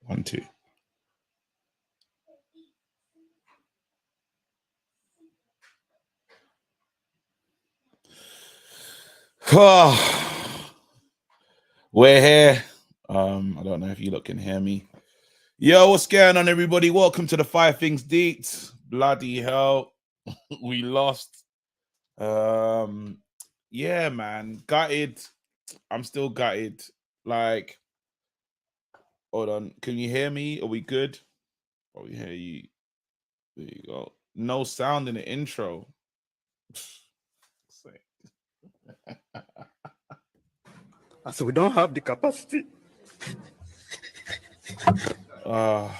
1, 2. We're here. I don't know if you lot can hear me. Yo, what's going on, everybody? Welcome to the 5 Things Deets. Bloody hell. We lost. Yeah, man. Gutted. I'm still gutted. Like, hold on. Can you hear me? Are we good? Oh, we hear you. There you go. No sound in the intro. So we don't have the capacity. I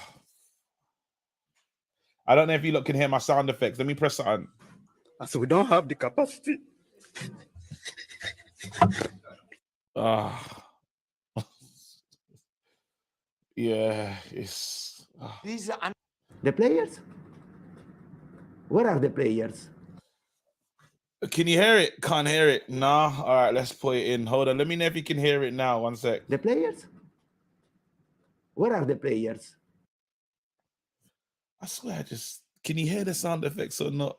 don't know if you lot can hear my sound effects. Let me press something. So we don't have the capacity. Yeah, it's These are the players. Where are the players? Can you hear it? Can't hear it. Nah. All right, let's put it in. Hold on. Let me know if you can hear it now. 1 sec. The players? Where are the players? I swear, can you hear the sound effects or not?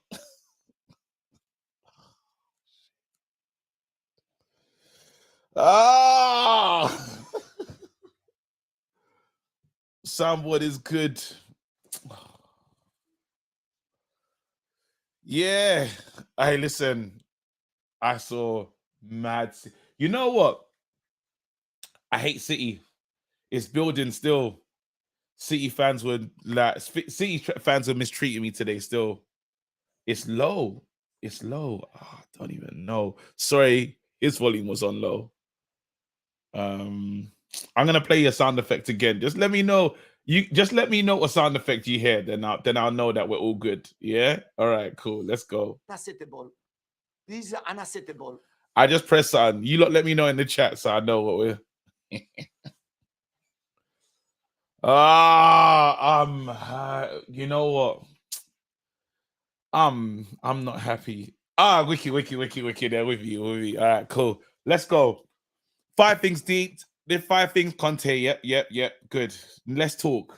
Soundboard is good. Yeah. Hey, listen. I saw mad. You know what? I hate City. It's building still. City fans were mistreating me today still. It's low. It's low. Oh, I don't even know. Sorry, his volume was on low. I'm gonna play your sound effect again. Just let me know. You just let me know what sound effect you hear. Then I'll know that we're all good. Yeah. All right. Cool. Let's go. Unacceptable. These are unacceptable. I just press on. You lot let me know in the chat so I know what we're. You know what? I'm not happy. Wiki, there with you. All right, cool. Let's go. 5 Things Deep. The 5 Things Conte. Yep. Good. Let's talk.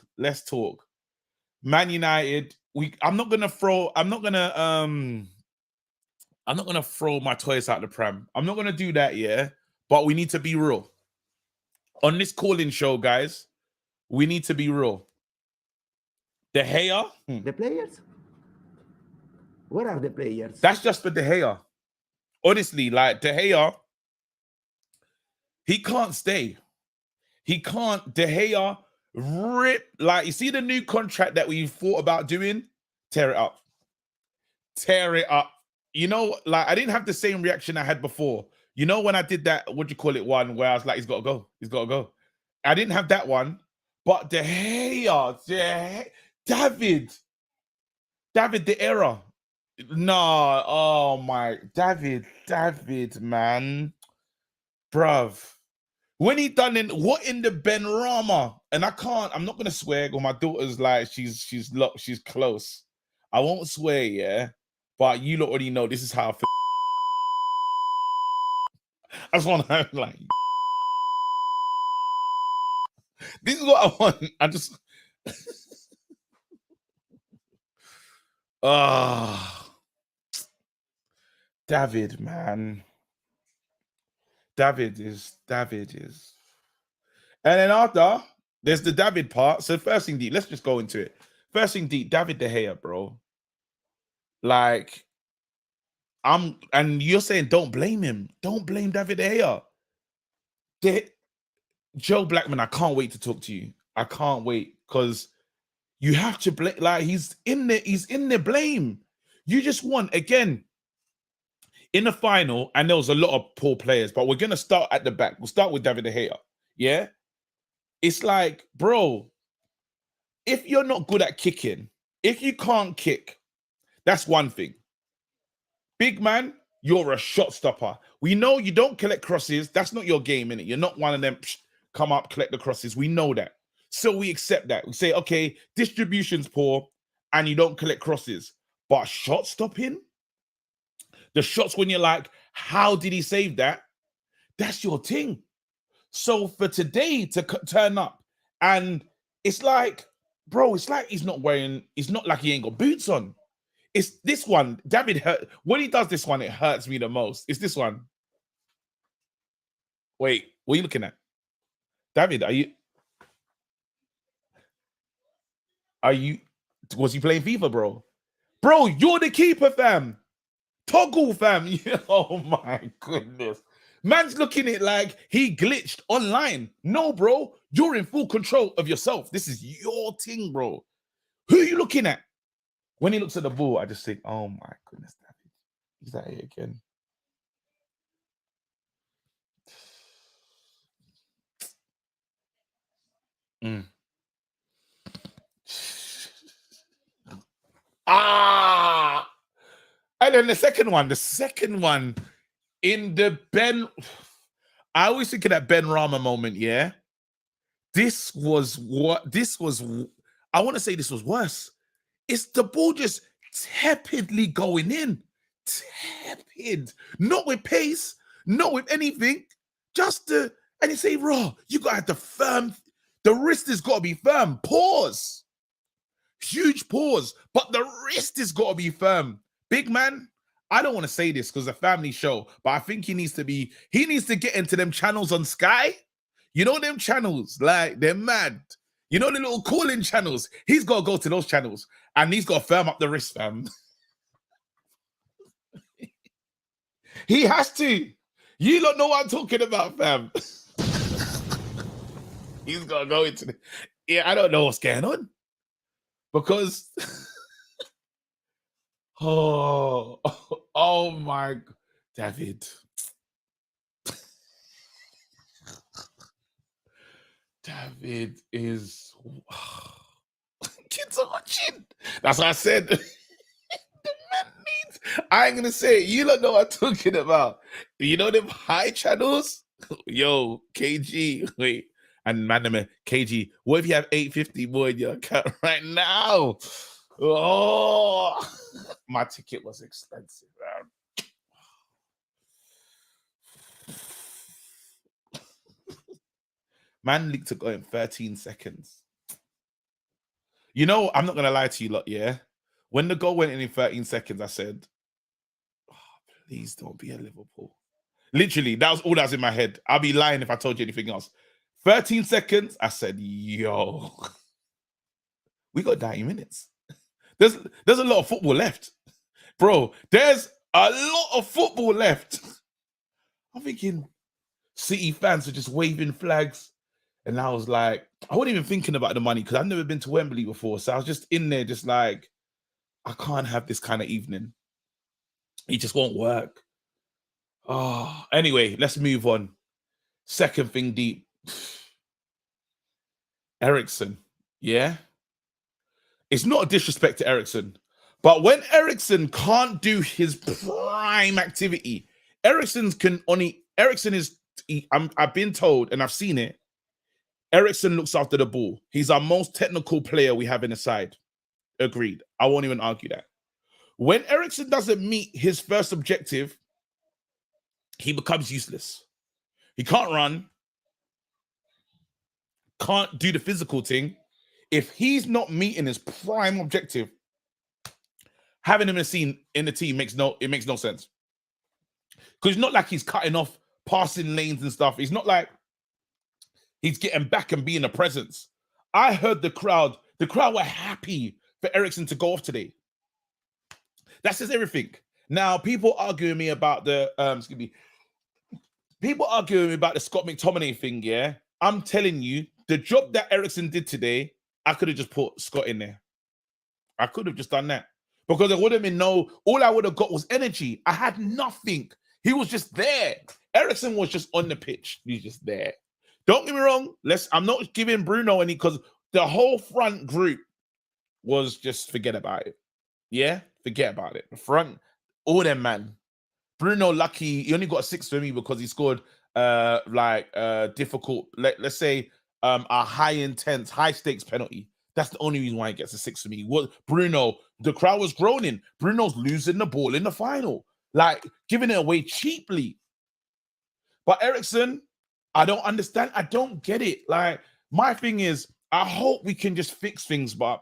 Man United. I'm not gonna throw my toys out the pram. I'm not gonna do that, yeah. But we need to be real. On this calling show, guys, we need to be real. De Gea. The players? Where are the players? That's just for De Gea. Honestly, like De Gea, he can't stay. He can't. De Gea rip. Like, you see the new contract that we thought about doing? Tear it up. You know, like, I didn't have the same reaction I had before. You know, when I did that, what do you call it, one where I was like, he's got to go. I didn't have that one. But De Gea, David the era. Nah, oh my, David, man. Bruv. When he done in the Benrahma, and I'm not gonna swear, because my daughter's like, she's close. I won't swear, yeah. But you lot already know this is how I feel. I just want to have like this is what I want. I just David, man. David is. And then after, there's the David part. So first thing deep, let's just go into it. First thing deep, David De Gea, bro. Like, and you're saying don't blame him. Don't blame David De Gea. Joe Blackman, I can't wait to talk to you. I can't wait, because you have to blame. Like, he's in there blame. You just want, again, in the final, and there was a lot of poor players, but we're going to start at the back. We'll start with David De Gea. Yeah? It's like, bro, if you're not good at kicking, if you can't kick, that's one thing. Big man, you're a shot stopper. We know you don't collect crosses. That's not your game, innit? You're not one of them, come up, collect the crosses. We know that. So we accept that. We say, okay, distribution's poor and you don't collect crosses. But shot stopping? The shots when you're like, how did he save that? That's your thing. So for today to turn up, and It's like, bro, it's like he's not like he ain't got boots on. It's this one. David hurt. When he does this one, it hurts me the most. It's this one. Wait, what are you looking at? David, was he playing FIFA, bro? Bro, you're the keeper, fam. Toggle, fam. Oh my goodness. Man's looking at it like he glitched online. No, bro. You're in full control of yourself. This is your thing, bro. Who are you looking at? When he looks at the ball, I just think, oh my goodness, David. He's at it again. Ah! And then the second one in the Ben. I always think of that Ben Rama moment, yeah? This was, I want to say this was worse. It's the ball just tepidly going in. Tepid. Not with pace, not with anything. And you say, raw, you got to have the firm, the wrist has got to be firm. Pause. Huge pause. But the wrist has got to be firm. Big man, I don't want to say this because it's a family show, but I think he needs to get into them channels on Sky. You know them channels, like they're mad. You know the little calling channels. He's got to go to those channels and he's got to firm up the wrist, fam. He has to. You don't know what I'm talking about, fam. He's got to go into I don't know what's going on. Because oh my David. David is kids are watching. That's what I said. The man needs. I ain't gonna say it. You don't know what I'm talking about. You know them high channels? Yo, KG, wait. And man, KG, what if you have 850 more in your account right now? Oh, my ticket was expensive, man. Man leaked to go in 13 seconds. You know, I'm not going to lie to you lot, yeah? When the goal went in 13 seconds, I said, oh, please don't be a Liverpool. Literally, that was all that was in my head. I'll be lying if I told you anything else. 13 seconds, I said, yo, we got 90 minutes. There's a lot of football left. Bro, there's a lot of football left. I'm thinking City fans are just waving flags. And I was like, I wasn't even thinking about the money because I've never been to Wembley before. So I was just in there just like, I can't have this kind of evening. It just won't work. Oh, anyway, let's move on. Second thing deep. Eriksen, yeah? It's not a disrespect to Eriksen, but when Eriksen can't do his prime activity, Eriksen is, I've been told and I've seen it, Eriksen looks after the ball. He's our most technical player we have in the side. Agreed. I won't even argue that. When Eriksen doesn't meet his first objective, he becomes useless. He can't run, can't do the physical thing. If he's not meeting his prime objective, having him in the team makes no sense. Because it's not like he's cutting off passing lanes and stuff. It's not like he's getting back and being a presence. I heard the crowd were happy for Eriksen to go off today. That says everything. Now, people arguing me about the Scott McTominay thing, yeah? I'm telling you, the job that Eriksen did today, I could have just put Scott in there. I could have just done that. Because there would have been all I would have got was energy. I had nothing. He was just there. Eriksen was just on the pitch. He's just there. Don't get me wrong. I'm not giving Bruno any, because the whole front group was just forget about it. Yeah? Forget about it. The front, all them, man. Bruno, lucky, he only got a 6 for me because he scored difficult, let's say a high intense, high stakes penalty. That's the only reason why he gets a 6 for me. Bruno, the crowd was groaning. Bruno's losing the ball in the final, like giving it away cheaply. But Eriksen, I don't understand. I don't get it. Like, my thing is, I hope we can just fix things, but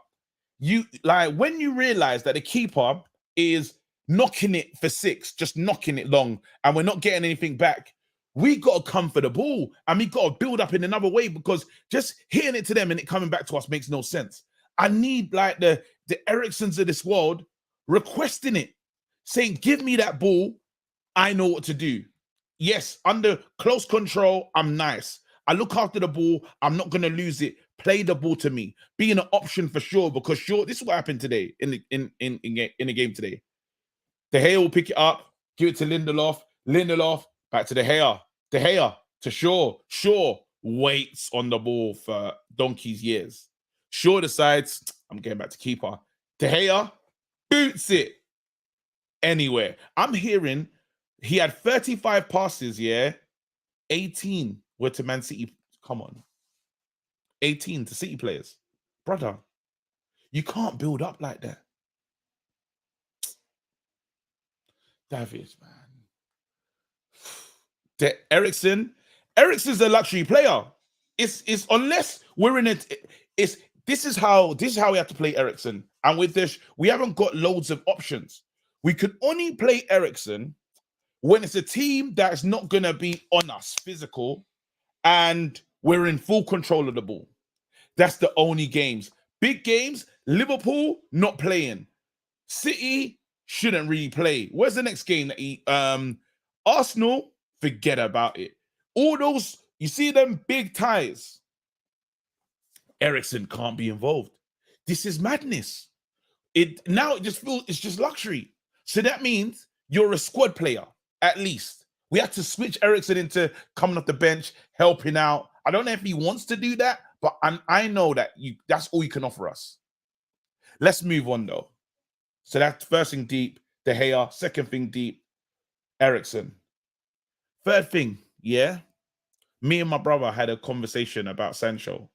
you like when you realize that the keeper is knocking it for 6, just knocking it long, and we're not getting anything back. We got to come for the ball and we got to build up in another way, because just hitting it to them and it coming back to us makes no sense. I need like the Eriksens of this world requesting it, saying, give me that ball. I know what to do. Yes, under close control, I'm nice. I look after the ball. I'm not going to lose it. Play the ball to me. Being an option for sure, because this is what happened today in the game today. De Gea will pick it up, give it to Lindelof. Lindelof back to De Gea. De Gea to Shaw. Shaw waits on the ball for donkey's years. Shaw decides, I'm getting back to keeper. De Gea boots it anywhere. I'm hearing he had 35 passes, 18 were to Man City. Come on. 18 to City players. Brother, you can't build up like that. David, man. Eriksen's a luxury player. It's unless we're in it. This is how we have to play Eriksen. And with this, we haven't got loads of options. We could only play Eriksen when it's a team that's not gonna be on us, physical, and we're in full control of the ball. That's the only games. Big games, Liverpool not playing. City shouldn't really play. Where's the next game that Arsenal, forget about it. All those, you see them big ties. Eriksen can't be involved. This is madness. It just feels it's just luxury. So that means you're a squad player, at least. We have to switch Eriksen into coming off the bench, helping out. I don't know if he wants to do that, but I know that that's all you can offer us. Let's move on, though. So that's first thing deep, De Gea. Second thing deep, Eriksen. Third thing, me and my brother had a conversation about Sancho,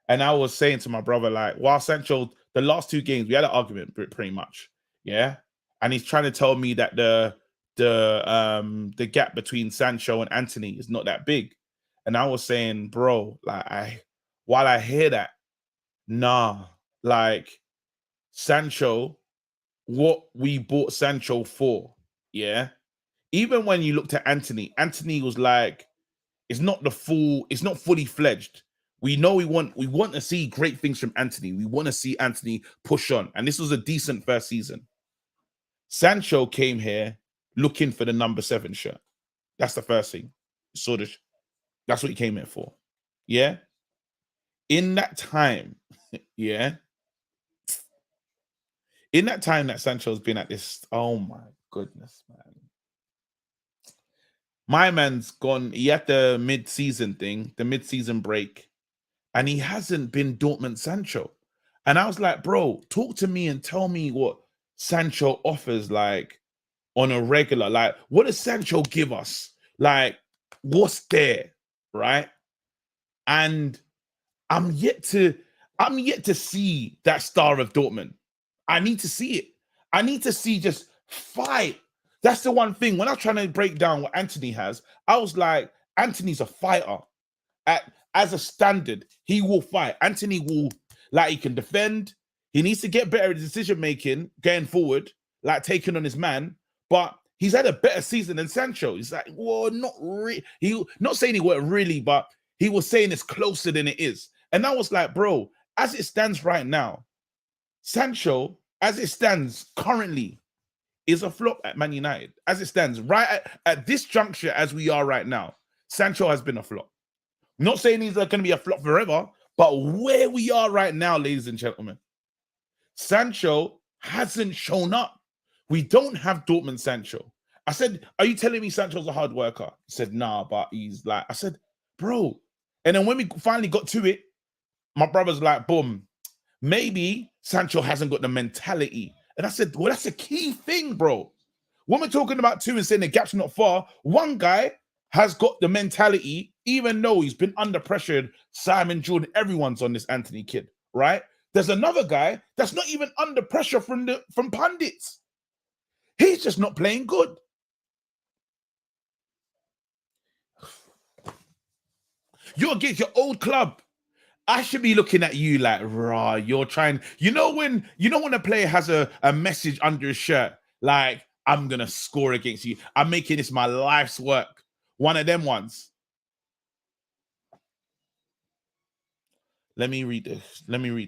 and I was saying to my brother, like, while Sancho, the last 2 games, we had an argument pretty much, and he's trying to tell me that the gap between Sancho and Antony is not that big, and I was saying, bro, like, while I hear that, nah, like, Sancho, what we bought Sancho for, even when you looked at Antony was like, it's not fully fledged. We know we want to see great things from Antony. We want to see Antony push on. And this was a decent first season. Sancho came here looking for the number 7 shirt. That's the first thing. That's what he came here for. Yeah. In that time, in that time that Sancho's been at this, oh my goodness, man. My man's gone, he had the mid-season thing, the mid-season break, and he hasn't been Dortmund Sancho. And I was like, bro, talk to me and tell me what Sancho offers, like, on a regular. Like, what does Sancho give us? Like, what's there, right? And I'm yet to see that star of Dortmund. I need to see it. I need to see just fight. That's the one thing. When I was trying to break down what Antony has, I was like, Antony's a fighter. As a standard, he will fight. Antony will, like, he can defend. He needs to get better at decision-making going forward, like taking on his man. But he's had a better season than Sancho. He's like, well, not really. Not saying he weren't really, but he was saying it's closer than it is. And I was like, bro, as it stands right now, Sancho, as it stands currently, is a flop at Man United. As it stands right at this juncture as we are right now, Sancho has been a flop. I'm not saying he's going to be a flop forever, but where we are right now, ladies and gentlemen, Sancho hasn't shown up. We don't have Dortmund Sancho. I said, are you telling me Sancho's a hard worker? He said, nah, but he's like, I said, bro. And then when we finally got to it, my brother's like, boom, maybe Sancho hasn't got the mentality. And I said, well, that's a key thing, bro. When we're talking about 2 and saying the gap's not far, one guy has got the mentality, even though he's been under pressure. Simon Jordan, everyone's on this Antony kid, right? There's another guy that's not even under pressure from pundits. He's just not playing good. You're against your old club, I should be looking at you like, rah, you're trying. You know when a player has a message under his shirt, like, I'm gonna score against you. I'm making this my life's work. One of them ones. Let me read the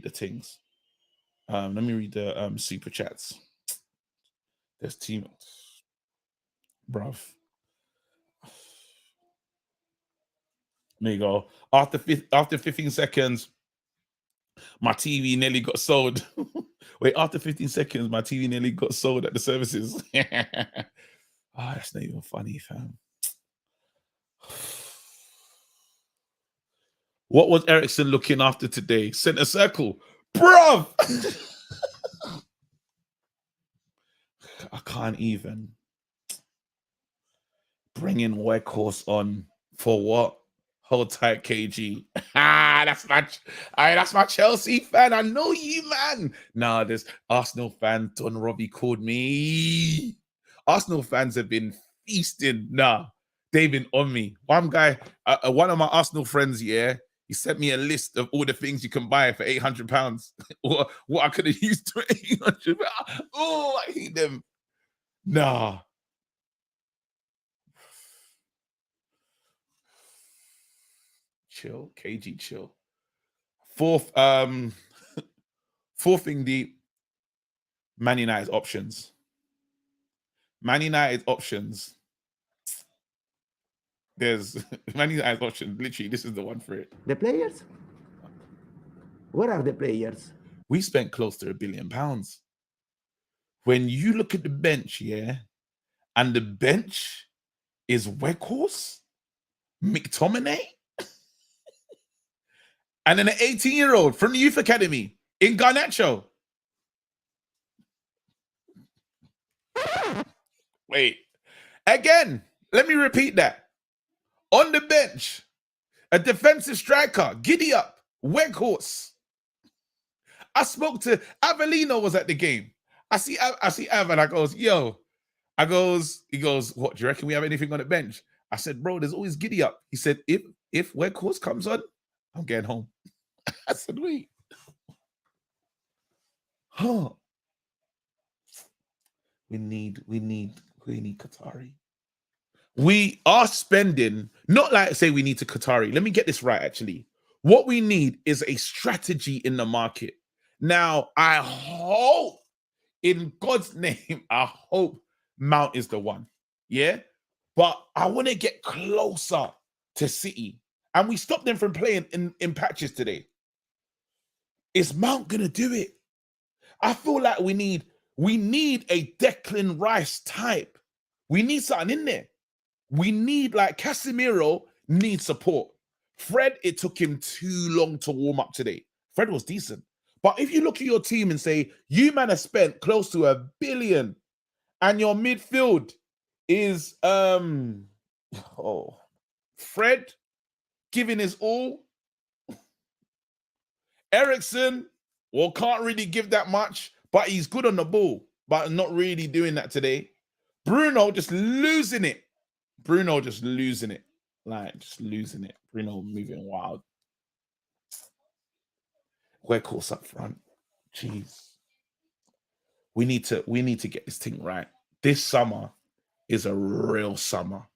things. Let me read the super chats. There's team, bruv. There you go. After 15 seconds, my TV nearly got sold. Wait, after 15 seconds, my TV nearly got sold at the services. That's not even funny, fam. What was Eriksen looking after today? Center circle. Bruv! I can't even. Bringing Weghorst on for what? Hold tight, KG. That's my Chelsea fan. I know you, man. Nah, this Arsenal fan, Don Robbie, called me. Arsenal fans have been feasting. Nah, they've been on me. One guy, one of my Arsenal friends, yeah, he sent me a list of all the things you can buy for £800. what I could have used for £800. Oh, I hate them. Nah. Chill, KG, chill. Fourth thing deep. Man United options. Man United options. There's Man United options. Literally, this is the one for it. The players? Where are the players? We spent close to £1 billion. When you look at the bench, yeah, and the bench is Weghorst, McTominay, and then an 18-year-old from the youth academy in Garnacho. Wait, again, let me repeat that. On the bench, a defensive striker, giddy up, Weghorst. I spoke to Avellino was at the game. I see Av and I goes, yo. He goes, what, do you reckon we have anything on the bench? I said, bro, there's always giddy up. He said, if Weghorst comes on, I'm getting home. I said, wait. Huh. We need Qatari. We are spending, not like say we need to Qatari. Let me get this right, actually. What we need is a strategy in the market. Now, I hope, in God's name, I hope Mount is the one. Yeah? But I want to get closer to City. And we stopped them from playing in patches today. Is Mount going to do it? I feel like we need a Declan Rice type. We need something in there. We need, like, Casemiro needs support. Fred, it took him too long to warm up today. Fred was decent. But if you look at your team and say, you man have spent close to £1 billion and your midfield is Fred giving his all. Eriksen, well, can't really give that much, but he's good on the ball, but not really doing that today. Bruno just losing it. Bruno moving wild. Weghorst up front. Jeez. We need to get this thing right. This summer is a real summer.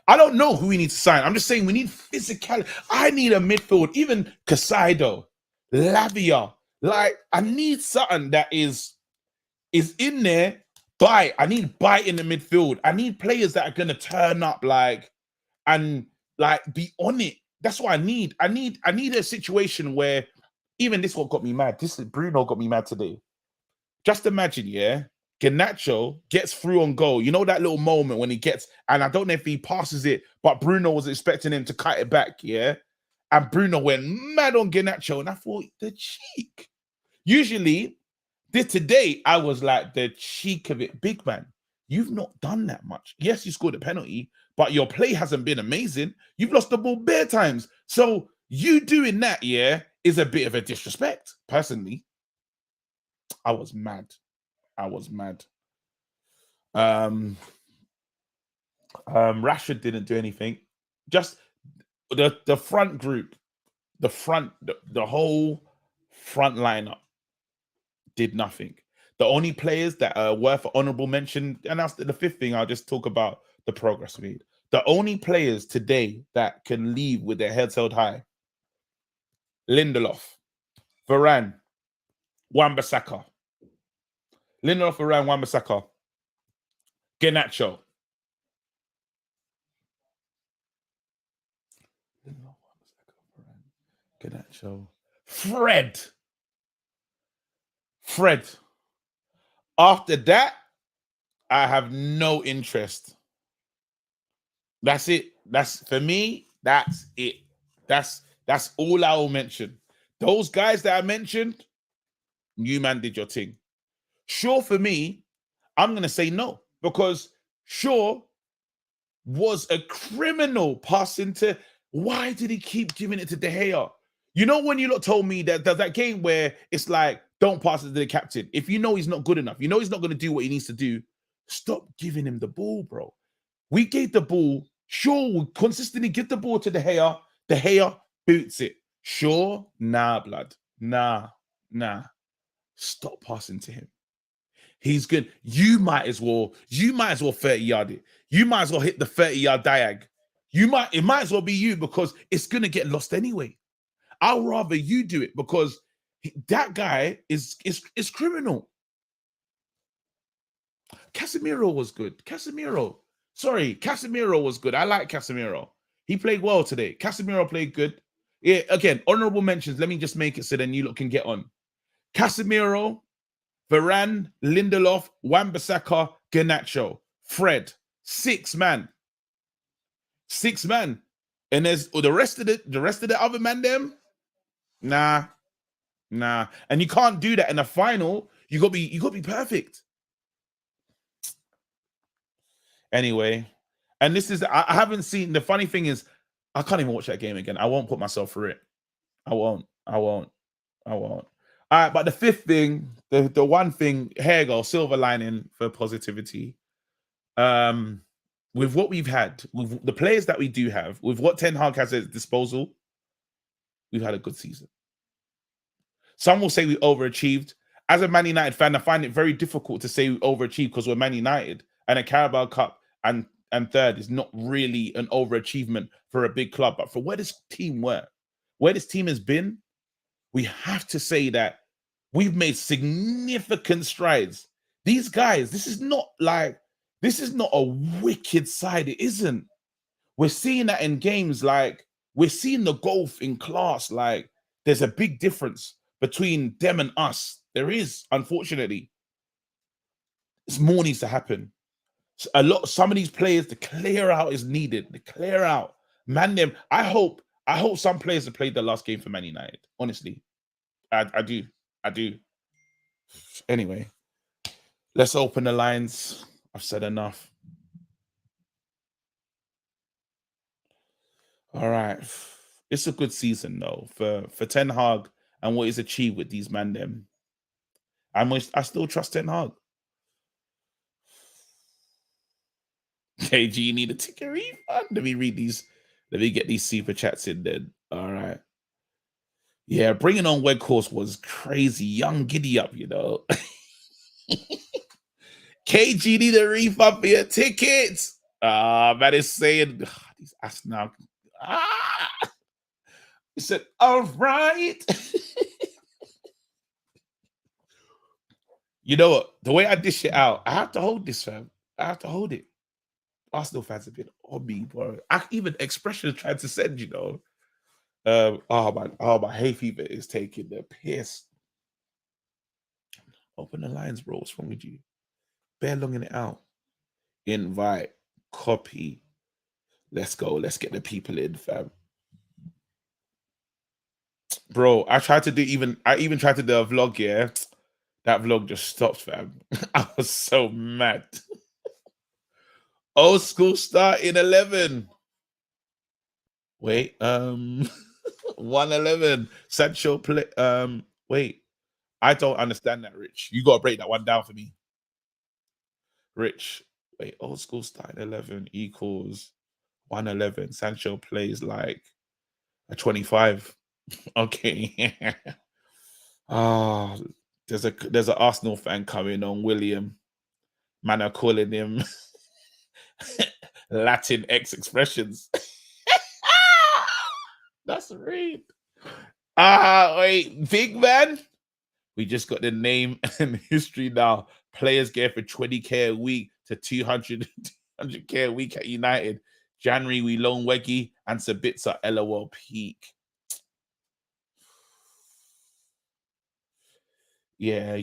I don't know who we need to sign. I'm just saying we need physicality. I need a midfield, even Casado, Lavia. Like, I need something that is in there. Bite. I need bite in the midfield. I need players that are gonna turn up, and be on it. That's what I need. I need a situation where even this one got me mad. Bruno got me mad today. Just imagine, yeah, Garnacho gets through on goal. You know that little moment when he gets, and I don't know if he passes it, but Bruno was expecting him to cut it back, yeah? And Bruno went mad on Garnacho, and I thought, the cheek. Usually, today, I was like, the cheek of it. Big man, you've not done that much. Yes, you scored a penalty, but your play hasn't been amazing. You've lost the ball bare times. So you doing that, yeah, is a bit of a disrespect, personally. I was mad. Rashford didn't do anything. Just the front group. the whole front lineup did nothing. The only players that are worth honorable mention, and that's the fifth thing. I'll just talk about the progress made. The only players today that can leave with their heads held high: Lindelof, Varane, Wan-Bissaka. Lindelof, Varane, Wan-Bissaka, Garnacho. Garnacho. Fred. After that, I have no interest. That's it. That's for me. That's it. That's all I will mention. Those guys that I mentioned, you man did your thing. Sure, for me, I'm gonna say no because Shaw was a criminal passing to. Why did he keep giving it to De Gea? You know when you lot told me that game where it's like, don't pass it to the captain. If you know he's not good enough, you know he's not going to do what he needs to do, stop giving him the ball, bro. We gave the ball. Sure, we consistently give the ball to De Gea. De Gea boots it. Sure, nah, blood. Nah. Stop passing to him. He's good. You might as well 30 yard it. You might as well hit the 30-yard diag. It might as well be you because it's gonna get lost anyway. I'll rather you do it because that guy is criminal. Casemiro was good. Casemiro was good. I like Casemiro. He played well today. Casemiro played good. Yeah, again, honorable mentions. Let me just make it so then you lot can get on. Casemiro, Varane, Lindelof, Wan-Bissaka, Garnacho, Fred. 6 man. And there's the rest of the other man them. Nah. And you can't do that in a final. You gotta be perfect. Anyway, and this is I haven't seen. The funny thing is, I can't even watch that game again. I won't put myself through it. I won't. All right, but the fifth thing, the one thing, here you go, silver lining for positivity. With what we've had, with the players that we do have, with what Ten Hag has at his disposal, we've had a good season. Some will say we overachieved. As a Man United fan, I find it very difficult to say we overachieved because we're Man United and a Carabao Cup and third is not really an overachievement for a big club. But for where this team has been, we have to say that we've made significant strides. These guys, this is not a wicked side. It isn't. We're seeing that in games. Like, we're seeing the gulf in class. Like, there's a big difference between them and us. There is, unfortunately. More needs to happen. Some of these players, the clear out is needed. The clear out. Man, them. I hope some players have played the last game for Man United. Honestly. I do. Anyway, let's open the lines. I've said enough. All right. It's a good season though for Ten Hag and what he's achieved with these man them. I still trust Ten Hag. KG, you need a ticket refund. Let me read these. Let me get these super chats in then. All right. Yeah, bringing on Weghorst was crazy. Young giddy up, you know. KG need a refund for your tickets. Man is saying these ass now. He said, all right. You know what? The way I dish it out, I have to hold this, fam. I have to hold it. Arsenal fans have been on me, bro. Even expressions tried to send, you know. My hay fever is taking the piss. Open the lines, bro. What's wrong with you? Bear longing it out. Invite, copy. Let's go. Let's get the people in, fam. Bro, I even tried to do a vlog, yeah. That vlog just stopped, fam. I was so mad. Old school start in 11. Wait, 111. Sancho play. Wait. I don't understand that, Rich. You gotta break that one down for me. Rich. Wait, old school start in 11 equals 111. Sancho plays like a 25. Okay. Oh, there's an Arsenal fan coming on, William. Man are calling him Latin X expressions. That's rude. Wait, big man. We just got the name and history now. Players get for 20k a week to 200k a week at United. January we loan Weggy and Sabitzer LOL peak. Yeah,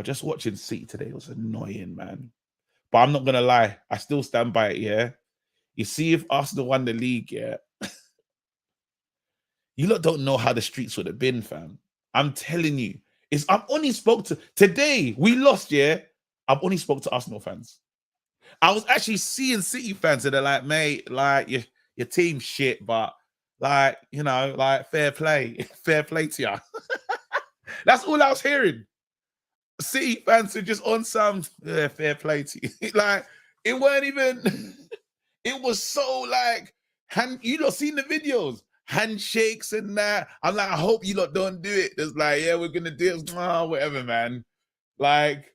just watching City today was annoying, man. But I'm not gonna lie, I still stand by it. Yeah, you see, if Arsenal won the league, yeah, you lot don't know how the streets would have been, fam. I'm telling you, I've only spoke to today. We lost, yeah. I've only spoke to Arsenal fans. I was actually seeing City fans that are like, mate, like your team shit, but like like fair play, fair play to you. That's all I was hearing. City fans are just on some fair play to you. Like it weren't even. It was so like you lot seen the videos, handshakes and that. I'm like, I hope you lot don't do it. It's like, yeah, we're gonna do it. Oh, whatever, man. Like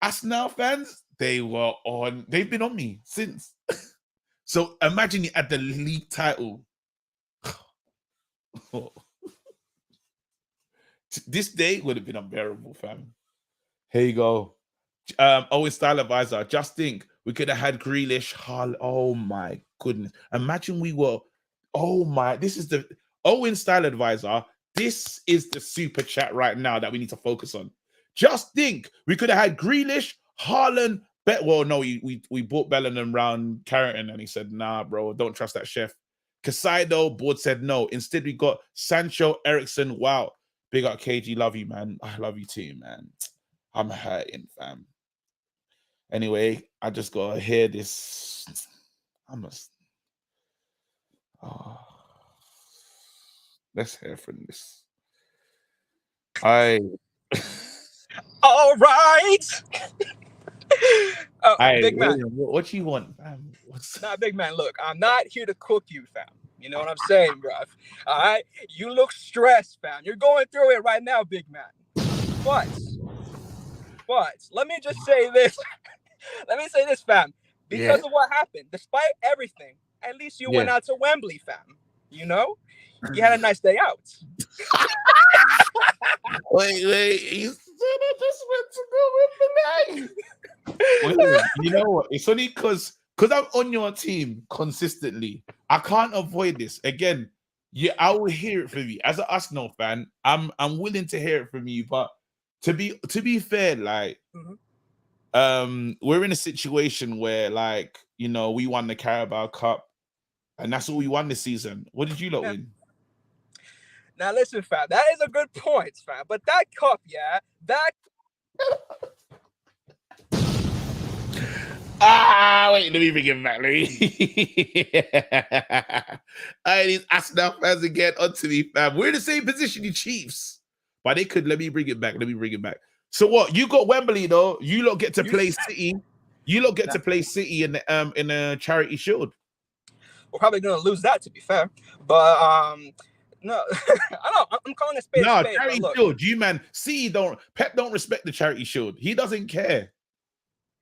Arsenal fans, they've been on me since. So imagine you had the league title. This day would have been unbearable, fam. Here you go. Owen Style Advisor, just think we could have had Grealish, Hull. Oh my goodness. Imagine we were, this is the Owen Style Advisor. This is the super chat right now that we need to focus on. Just think we could have had Grealish, Haaland, well, no, we bought Bellingham round Carrington and he said, nah, bro, don't trust that chef. Casado, board said no. Instead, we got Sancho, Eriksen. Wow. Big up KG, love you, man. I love you too, man. I'm hurting, fam. Anyway, I just gotta hear this. Let's hear from this. All right. Big man. What you want, fam? Big man. Look, I'm not here to cook you, fam. You know what I'm saying, bruv? All right? You look stressed, fam. You're going through it right now, big man. But let me just say this. Let me say this, fam. Because of what happened, despite everything, at least you went out to Wembley, fam. You know? You had a nice day out. Wait. You said I just went to go Wembley. Wait, you know what? It's only because I'm on your team consistently. I can't avoid this. Again, I will hear it from you. As an Arsenal fan, I'm willing to hear it from you. But to be fair, like we're in a situation where, like, we won the Carabao Cup, and that's all we won this season. What did you lot win? Now listen, fam, that is a good point, fam. But that cup, that. Wait, let me bring him back. These Arsenal fans again onto me, fam. We're in the same position, you Chiefs. But they could let me bring it back. So what? You got Wembley though. You lot get to play City. You lot get to play City in the Charity Shield. We're probably gonna lose that, to be fair. But no, I know. I'm calling it spade. No, Charity Shield. Pep don't respect the Charity Shield. He doesn't care.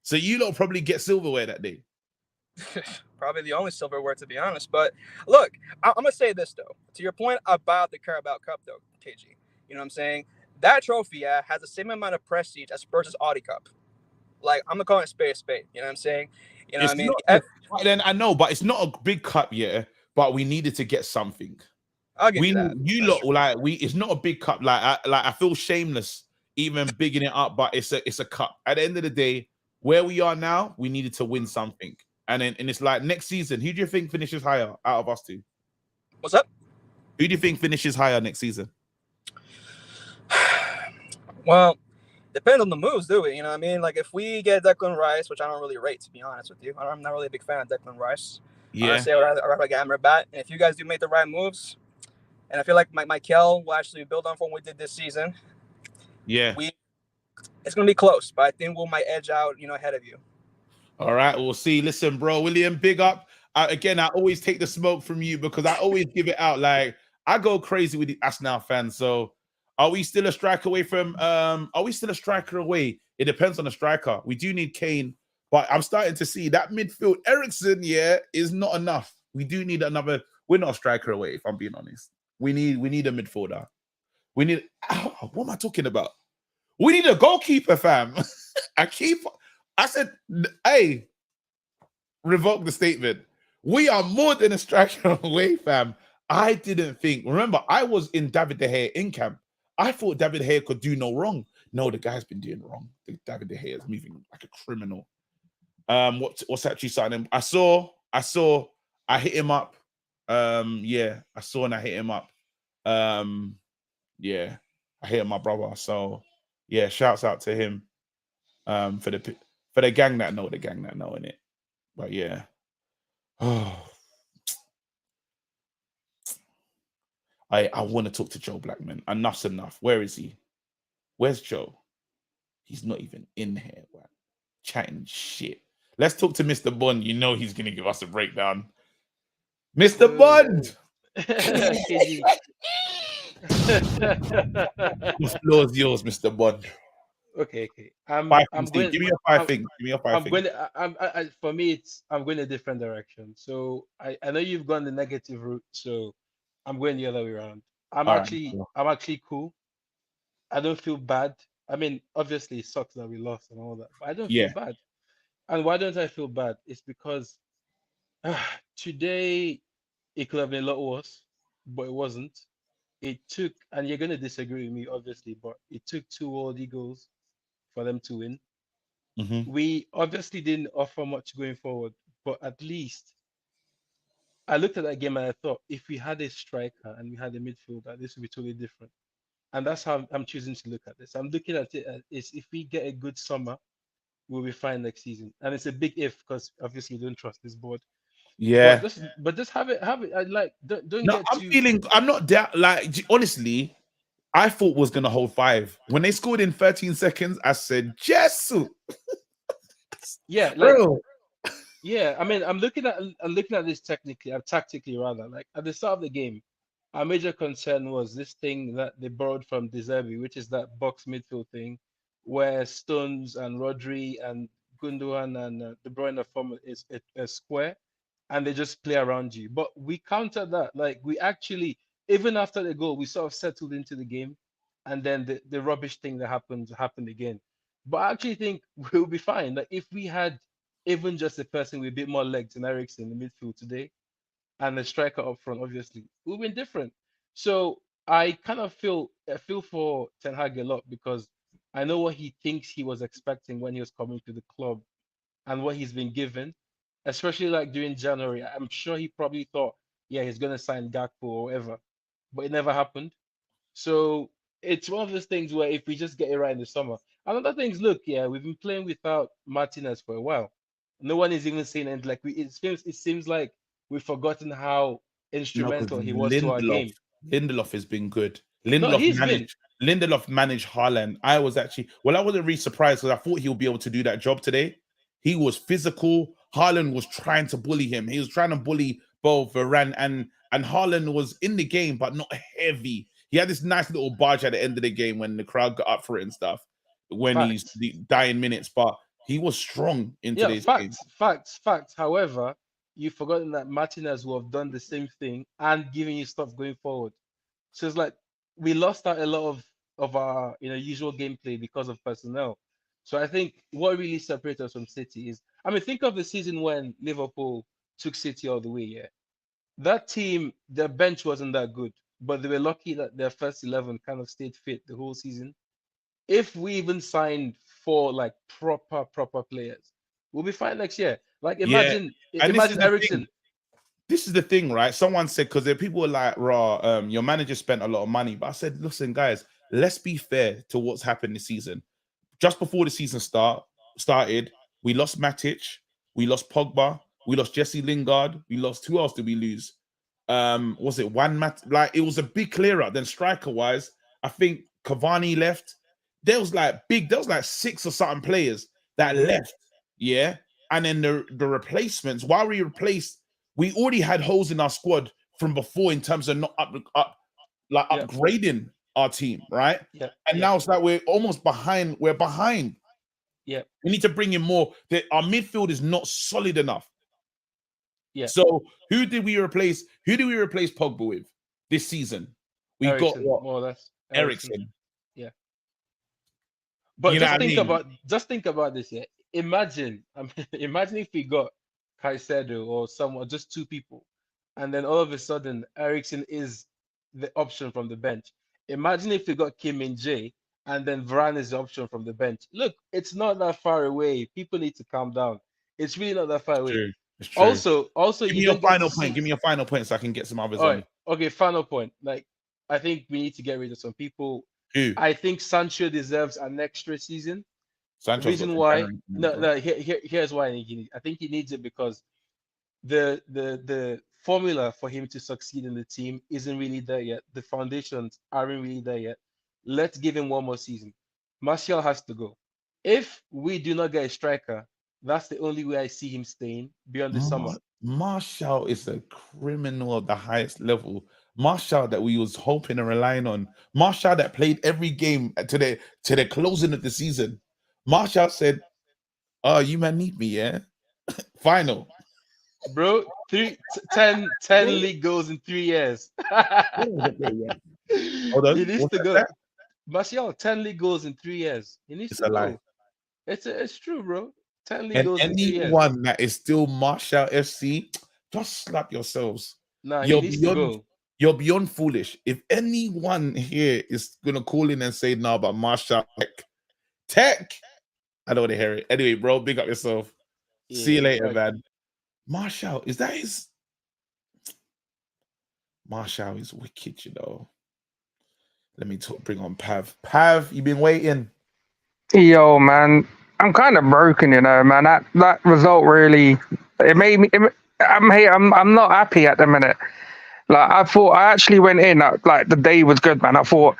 So you don't probably get silverware that day. Probably the only silverware, to be honest. But look, I'm gonna say this though. To your point about the Carabao Cup, though, KG. You know what I'm saying? That trophy has the same amount of prestige as Spurs' Audi Cup. Like, I'm gonna call it spade. You know what I'm saying? You know what I mean? Then I know, but it's not a big cup yet. But we needed to get something. I'll give you that. You lot, like it's not a big cup. Like I feel shameless even bigging it up, but it's a cup. At the end of the day, where we are now, we needed to win something. And it's like next season, who do you think finishes higher out of us two? What's up? Who do you think finishes higher next season? Well, depends on the moves, do we? You know what I mean? Like, if we get Declan Rice, which I don't really rate, to be honest with you. I'm not really a big fan of Declan Rice. Yeah. Honestly, I'd rather get Amrabat. And if you guys do make the right moves, and I feel like Mikel will actually build on from what we did this season. Yeah. It's going to be close, but I think we might edge out, ahead of you. All right, we'll see. Listen, bro, William, big up. Again, I always take the smoke from you because I always give it out. Like, I go crazy with the Arsenal fans. So are we still a striker away from are we still a striker away? It depends on the striker. We do need Kane, but I'm starting to see that midfield. Eriksen, is not enough. We do need another. We're not a striker away, if I'm being honest. We need a midfielder. We need what am I talking about? We need a goalkeeper, fam. I said, hey, revoke the statement. We are more than a striker away, fam. I didn't think. Remember, I was in David De Gea in camp. I thought David De Gea could do no wrong. No, the guy's been doing wrong. David De Gea is moving like a criminal. What's actually starting? I hit him up. I saw and I hit him up. I hit my brother. So yeah, shouts out to him. For the gang that know in it. But yeah. Oh, I want to talk to Joe Blackman. Enough's enough. Where is he? Where's Joe? He's not even in here, man. Chatting shit. Let's talk to Mr. Bond. You know he's gonna give us a breakdown. Mr. Bond. KG. The floor is yours, Mr. Bond. Okay. I'm I'm going. going. Give me your five things. Give me your 5 I'm things. going. For me, I'm going a different direction. So I know you've gone the negative route. So I'm going the other way around. I'm All actually right. I'm actually cool. I don't feel bad. I mean, obviously it sucks that we lost and all that, but I don't feel Yeah. bad. And why don't I feel bad? It's because today it could have been a lot worse, but it wasn't. It took, and you're going to disagree with me, obviously, but it took two World Eagles for them to win. Mm-hmm. We obviously didn't offer much going forward, but at least I looked at that game and I thought if we had a striker and we had a midfielder, this would be totally different. And that's how I'm choosing to look at this. I'm looking at it as if we get a good summer, we'll be fine next season. And it's a big if because obviously we don't trust this board. Yeah. But just have it. I like don't No, get I'm too. feeling. I'm not that. Like honestly, I thought was gonna hold 5 when they scored in 13 seconds. I said, "Yes, Yeah, like bro." yeah. I mean, I'm looking at this technically, tactically rather. Like at the start of the game, our major concern was this thing that they borrowed from De Zerbi, which is that box midfield thing, where Stones and Rodri and Gundogan and De Bruyne form is a square, and they just play around you. But we countered that. Like we actually, even after the goal, we sort of settled into the game, and then the rubbish thing that happened again. But I actually think we'll be fine. Like if we had even just a person with a bit more legs than Eriksen in the midfield today, and a striker up front, obviously, we've been different. So I kind of I feel for Ten Hag a lot because I know what he thinks he was expecting when he was coming to the club and what he's been given, especially like during January. I'm sure he probably thought, yeah, he's gonna sign Gakpo or whatever, but it never happened. So it's one of those things where if we just get it right in the summer, another things, look, yeah, we've been playing without Martinez for a while. No one is even saying it. Like it seems like we've forgotten how No, because instrumental he was to our game. Lindelof has been good. No, he's been. Lindelof managed Haaland. I wasn't really surprised because I thought he would be able to do that job today. He was physical. Haaland was trying to bully him. He was trying to bully both Varane and Haaland was in the game, but not heavy. He had this nice little barge at the end of the game when the crowd got up for it and stuff when he's Facts. the dying minutes, but he was strong in Yeah, today's game. facts. However, you've forgotten that Martinez will have done the same thing and giving you stuff going forward. So it's like we lost out a lot of our usual gameplay because of personnel. So I think what really separates us from City is, I mean, think of the season when Liverpool took City all the way. Yeah, that team, their bench wasn't that good, but they were lucky that their first 11 kind of stayed fit the whole season. If we even signed four like proper players, we'll be fine next year. Like Yeah, and this is imagine the thing. Eriksen. This is the thing, right? Someone said because people were like, "Raw, your manager spent a lot of money," but I said, "Listen, guys, let's be fair to what's happened this season. Just before the season started, we lost Matic, we lost Pogba, we lost Jesse Lingard, we lost who else did we lose? Was it one Like it was a big clear up. Then striker wise, I think Cavani left. There was like 6 or something players that left, yeah. And then the replacements, while we replaced, we already had holes in our squad from before in terms of not upgrading our team, right? Yeah. And now it's like we're almost behind. We're behind. Yeah. We need to bring in more. Our midfield is not solid enough. Yeah. So who did we replace? Who do we replace Pogba with this season? We Eriksen, got what? more or less. Eriksen. Yeah. But You know just what I mean? think about this. Yeah. Imagine if we got Caicedo or someone, just two people, and then all of a sudden Eriksen is the option from the bench. Imagine if we got Kim and Jae, and then Varane is the option from the bench. Look, it's not that far away. People need to calm down. It's really not that far away. True. It's true. Also, Give me you your don't get final to point. see. Give me your final point so I can get some others All on. right. Okay. Final point. Like, I think we need to get rid of some people. Who? I think Sancho deserves an extra season. Sancho's Reason got why? comparing, No. Here's why I think he needs it because the formula for him to succeed in the team isn't really there yet. The foundations aren't really there yet. Let's give him one more season. Martial has to go. If we do not get a striker, that's the only way I see him staying beyond the summer. Martial is a criminal at the highest level. Martial that we was hoping and relying on. Martial that played every game to the closing of the season. Martial said, "Oh, you man need me, yeah." Final. Bro, 10 league goals in 3 years. Hold on. He needs What's to go. that? Martial, 10 league goals in 3 years. He needs It's to a go. lie. It's true, bro. 10 league And goals in 3 years. anyone that is still Martial FC, just slap yourselves. Nah, he You're needs to beyond go. you're beyond foolish. If anyone here is gonna call in and say no about Martial tech, I don't want to hear it. Anyway, bro, big up yourself. See you Yeah, later, like- man. Martial, is that his? Martial is wicked, you know. Let me bring on Pav. Pav, you been waiting. Yo, man, I'm kind of broken, you know, man. That result really, it made me. I'm not happy at the minute. Like I actually went in. Like the day was good, man. I thought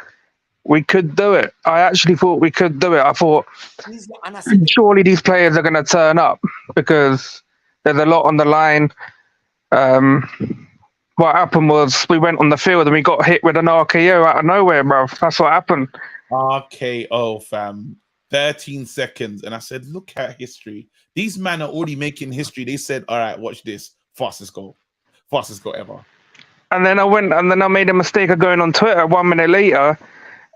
we could do it. I actually thought we could do it. I thought surely these players are going to turn up because there's a lot on the line. What happened was we went on the field and we got hit with an RKO out of nowhere, bro. That's what happened. RKO, fam. 13 seconds. And I said, look at history. These men are already making history. They said, all right, watch this. Fastest goal. Fastest goal ever. And then I made a mistake of going on Twitter 1 minute later.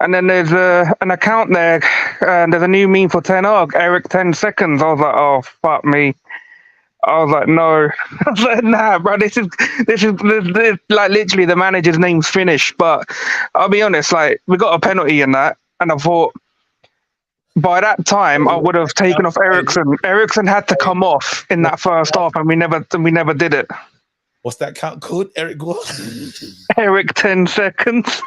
And then there's an account there. There's a new meme for Ten Hag, Eric 10 seconds. I was like, oh, fuck me. I was like, no. I was like, nah, bro, this is like literally the manager's name's finished. But I'll be honest, like we got a penalty in that. And I thought by that time I would have taken off Eriksen. Eriksen had to come off in that first half and we never did it. What's that count called? Eric Gore? Eric 10 seconds.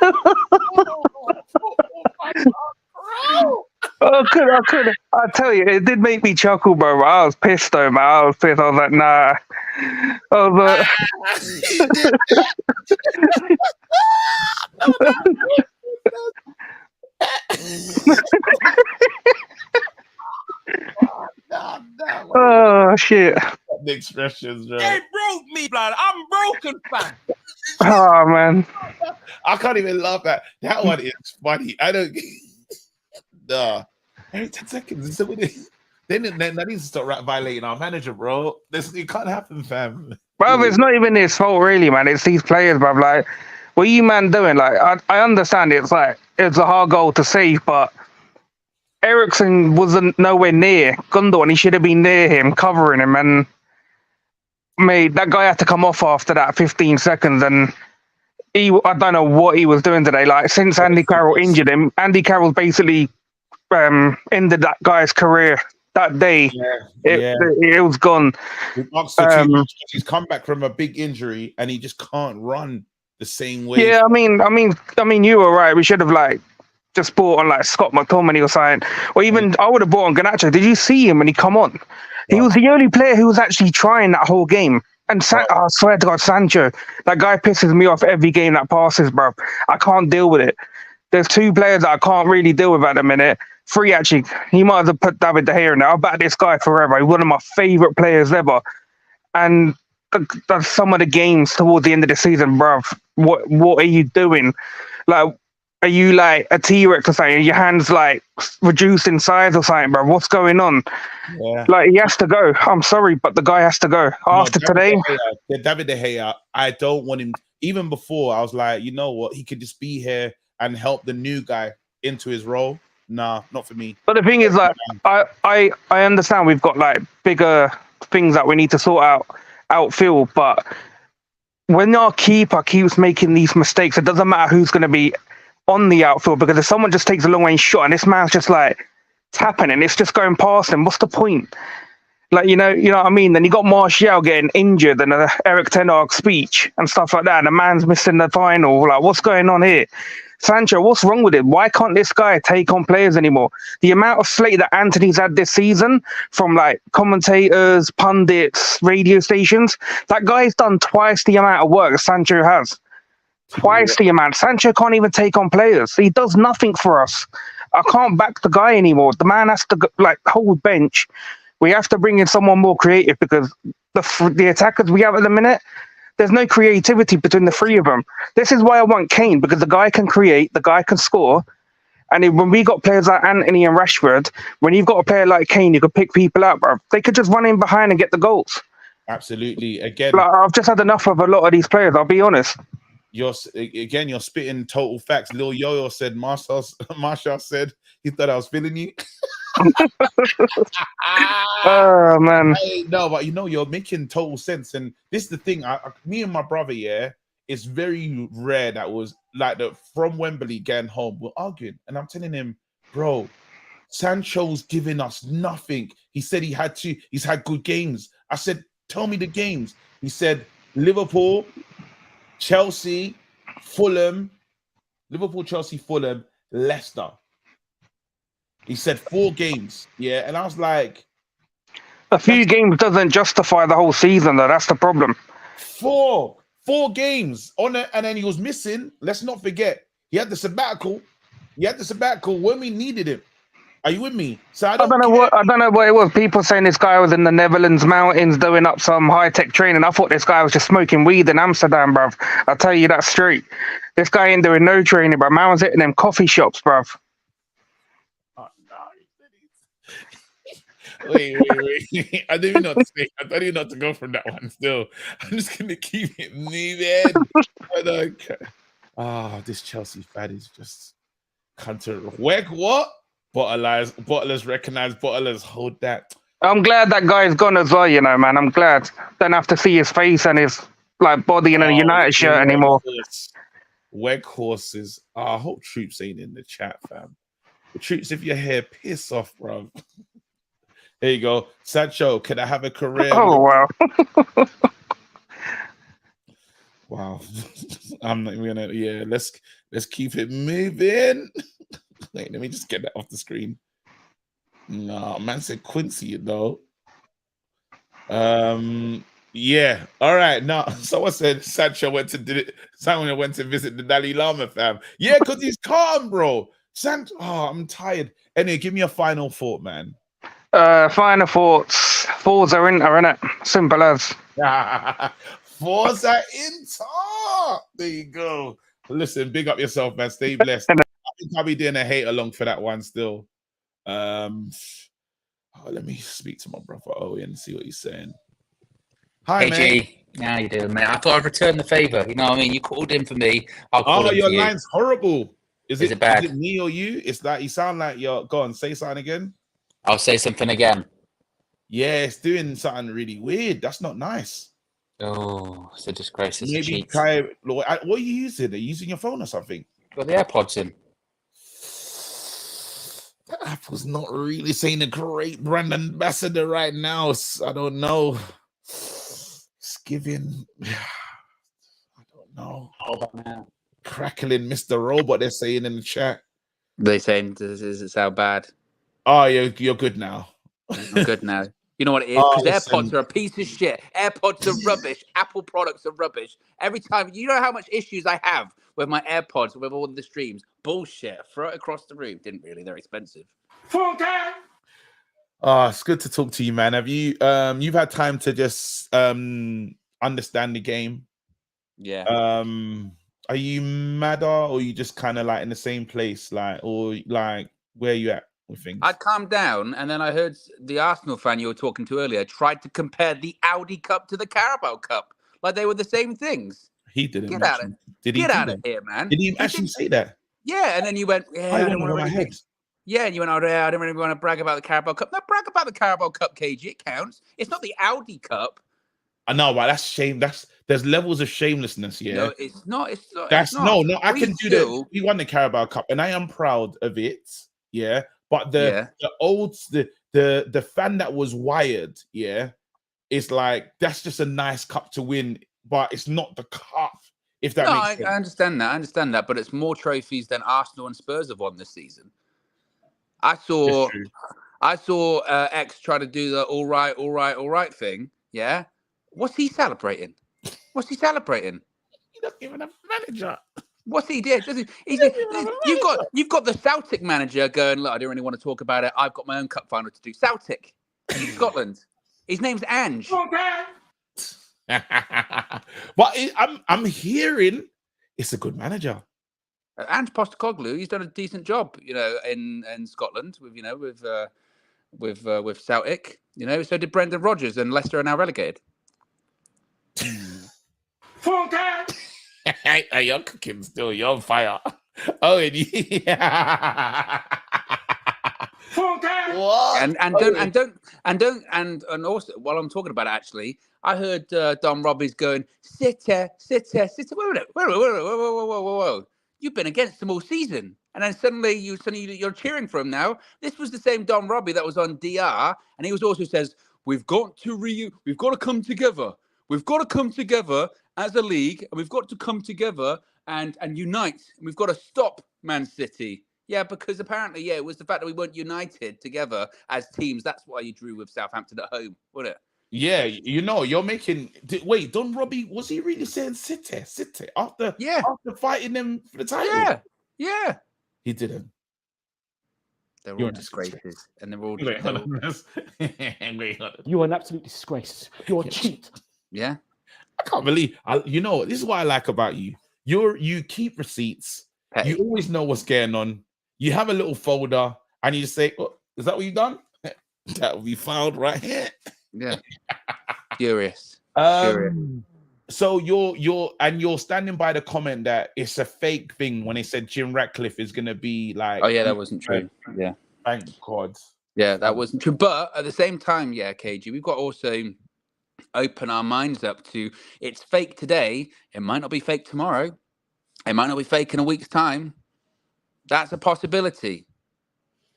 I could. I tell you, it did make me chuckle, bro. I was pissed though, man. I was pissed. I was like, nah. I was oh shit. The expressions, bro. They broke me, blood. I'm broken, fam. Oh man. I can't even laugh at that one. Is funny. I don't. Nah. Every 10 seconds. Then that needs to start violating our manager, bro. It can't happen, fam. Bro, it's not even his fault, really, man. It's these players, bro. Like, what are you, man, doing? Like, I understand it's like it's a hard goal to save, but Eriksen wasn't nowhere near Gundogan. He should have been near him, covering him, and made that guy had to come off after that 15 seconds. And I don't know what he was doing today. Like, since Andy Carroll injured him, Andy Carroll's basically ended that guy's career that day. It was gone. He's come back from a big injury and he just can't run the same way. Yeah, I mean, you were right. We should have like just bought on like Scott McTominay or something, or even I would have bought on Garnacho. Did you see him when he come on? He was the only player who was actually trying that whole game. And I swear to God, Sancho, that guy pisses me off every game that passes, bro. I can't deal with it. There's two players that I can't really deal with at the minute. Three, actually. He might have put David De Gea in there. I'll back this guy forever. He's one of my favourite players ever. And some of the games towards the end of the season, bruv. What are you doing? Like, are you like a T-Rex or something? Are your hands like reduced in size or something, bruv? What's going on? Yeah. Like, he has to go. I'm sorry, but the guy has to go. After today, David De Gea, I don't want him. Even before, I was like, you know what? He could just be here and help the new guy into his role. Nah, not for me. but the thing is, like, I understand we've got like bigger things that we need to sort out outfield, but when our keeper keeps making these mistakes, it doesn't matter who's going to be on the outfield, because if someone just takes a long range shot and this man's just like tapping and it's just going past him, what's the point? Like, you know what I mean? Then you got Martial getting injured and Eric Ten Hag speech and stuff like that, and the man's missing the final. Like, what's going on here? Sancho, what's wrong with him? Why can't this guy take on players anymore? The amount of slate that Antony's had this season from like commentators, pundits, radio stations, that guy's done twice the amount of work Sancho has. Twice the amount. Sancho can't even take on players. He does nothing for us. I can't back the guy anymore. The man has to like hold bench. We have to bring in someone more creative, because the attackers we have at the minute, there's no creativity between the three of them. This is why I want Kane, because the guy can create, the guy can score. And when we got players like Antony and Rashford, when you've got a player like Kane, you could pick people up, bro. They could just run in behind and get the goals. Absolutely. Again, like, I've just had enough of a lot of these players, I'll be honest. You're spitting total facts. Lil Yo-Yo said, Marshall said he thought I was feeling you. Oh man. No, but you're making total sense. And this is the thing. Me and my brother, it's very rare that was like that from Wembley getting home, we're arguing. And I'm telling him, bro, Sancho's giving us nothing. He said he's had good games. I said, tell me the games. He said Liverpool, Chelsea, Fulham, Leicester. He said 4 games. Yeah. And I was like, a few games doesn't justify the whole season, though. That's the problem. 4 games on it, and then he was missing. Let's not forget, he had the sabbatical. When we needed him. Are you with me? So I don't know what it was. People saying this guy was in the Netherlands mountains doing up some high-tech training. I thought this guy was just smoking weed in Amsterdam, bruv. I'll tell you that straight. This guy ain't doing no training, bruv. Man was hitting them coffee shops, bruv. Oh, no. Wait. I didn't even know to go from that one still. I'm just going to keep it moving. This Chelsea fan is just counter. What? Bottlers recognize bottlers. Hold that. I'm glad that guy's gone as well, man. I'm glad. Don't have to see his face and his like body in a United shirt anymore. Weghorses. I hope Troops ain't in the chat, fam. But Troops, if you're here, piss off, bro. There you go. Sancho, can I have a career? Oh, wow. Wow. I'm not even gonna, let's keep it moving. Wait, let me just get that off the screen. No, man said Quincy, though. Yeah. All right. Now, someone said Sancho went to visit the Dalai Lama, fam. Yeah, because he's calm, bro. I'm tired. Anyway, give me a final thought, man. Final thoughts. Forza innit? Simple as. Forza Inter. There you go. Listen, big up yourself, man. Stay blessed. I think I'll be doing a hate along for that one still. Let me speak to my brother Owen and see what he's saying. Hi, man. G. How you doing, mate? I thought I'd return the favour. You know what I mean? You called in for me. I'll call in for you. Your line's horrible. Is it bad? Is it me or you? It's that you sound like you're... Go on, say something again. I'll say something again. Yeah, it's doing something really weird. That's not nice. Oh, it's a disgrace. It's Maybe a cheat. try... What are you using? Are you using your phone or something? Got the AirPods in. Apple's not really saying a great brand ambassador right now. I don't know. It's giving... I don't know. Hold on now. Crackling Mr. Robot, they're saying in the chat. They're saying, does it sound bad? Oh, you're good now. I'm good now. You know what it is? Because AirPods are a piece of shit. AirPods are rubbish. Apple products are rubbish. Every time, you know how much issues I have with my AirPods with all the streams? Bullshit. Throw it across the room. Didn't really. They're expensive. Oh, it's good to talk to you, man. Have you you've had time to just understand the game. Yeah. Are you madder, or you just kind of like in the same place, like, or like where you at with things? I calmed down, and then I heard the Arsenal fan you were talking to earlier tried to compare the Audi Cup to the Carabao Cup, like they were the same things. He didn't. Get out of Did he? Get out of here, man. Did he actually say that? Yeah, and then you went, yeah, I don't want to my really head. Yeah, and you went, oh, yeah, I don't really want to brag about the Carabao Cup. No, brag about the Carabao Cup, KG. It counts. It's not the Audi Cup. I know, but that's shame. There's levels of shamelessness. Yeah, no, it's not. It's not. that's it's not. no. I can do that. We won the Carabao Cup, and I am proud of it. Yeah, but the fan that was wired, yeah, it's like that's just a nice cup to win, but it's not the cup. If that makes sense. I understand that. I understand that, but it's more trophies than Arsenal and Spurs have won this season. I saw X try to do the all right thing. Yeah, what's he celebrating? What's he celebrating? He's not even a manager. What's he did? You've got the Celtic manager going, look, I don't really want to talk about it. I've got my own cup final to do. Celtic, Scotland. His name's Ange. But I'm hearing it's a good manager. Ange Postecoglou, he's done a decent job, in Scotland with Celtic. So did Brendan Rodgers, and Leicester are now relegated. Hey, you're cooking still. You're on fire. Oh, and and also while I'm talking about it, actually, I heard Don Robbie's going, City. Whoa. You've been against them all season, and then suddenly you're cheering for him now. This was the same Don Robbie that was on DR, and he was also says we've got to come together. We've got to come together as a league, and we've got to come together and unite. And we've got to stop Man City. Yeah, because apparently, it was the fact that we weren't united together as teams. That's why you drew with Southampton at home, wasn't it? Yeah, you're making. Wait, Don Robbie, was he really saying City after fighting them for the title? Yeah. He didn't. They're all disgraces, and they're all. You are an absolute disgrace. You're a cheat. Yeah, I can't believe. This is what I like about you. You keep receipts. Petty. You always know what's going on. You have a little folder, and you just say, "Oh, is that what you've done?" That will be filed right here. Yeah. Furious. So you're standing by the comment that it's a fake thing when they said Jim Ratcliffe is gonna be like. Oh yeah, that wasn't true. Yeah. Thank God. Yeah, that wasn't true. But at the same time, KG, we've got to also open our minds up to it's fake today. It might not be fake tomorrow. It might not be fake in a week's time. That's a possibility.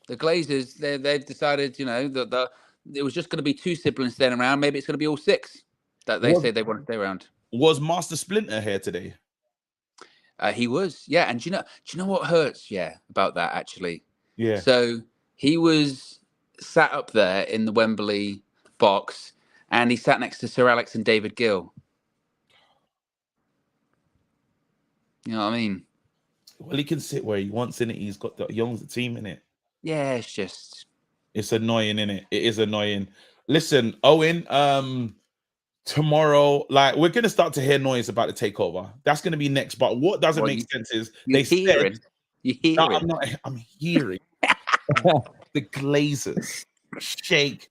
The Glazers, they've decided, that it was just going to be 2 siblings staying around. Maybe it's going to be all 6 that they say they want to stay around. Was Master Splinter here today? He was, yeah. And do you know what hurts, about that actually? Yeah. So he was sat up there in the Wembley box, and he sat next to Sir Alex and David Gill. You know what I mean? Well, he can sit where he wants in it. He's got the Young's the team in it. Yeah, it's annoying, isn't it? It is annoying. Listen, Owen, tomorrow, like we're gonna start to hear noise about the takeover. That's gonna be next. But what doesn't make sense is I'm hearing the Glazers shake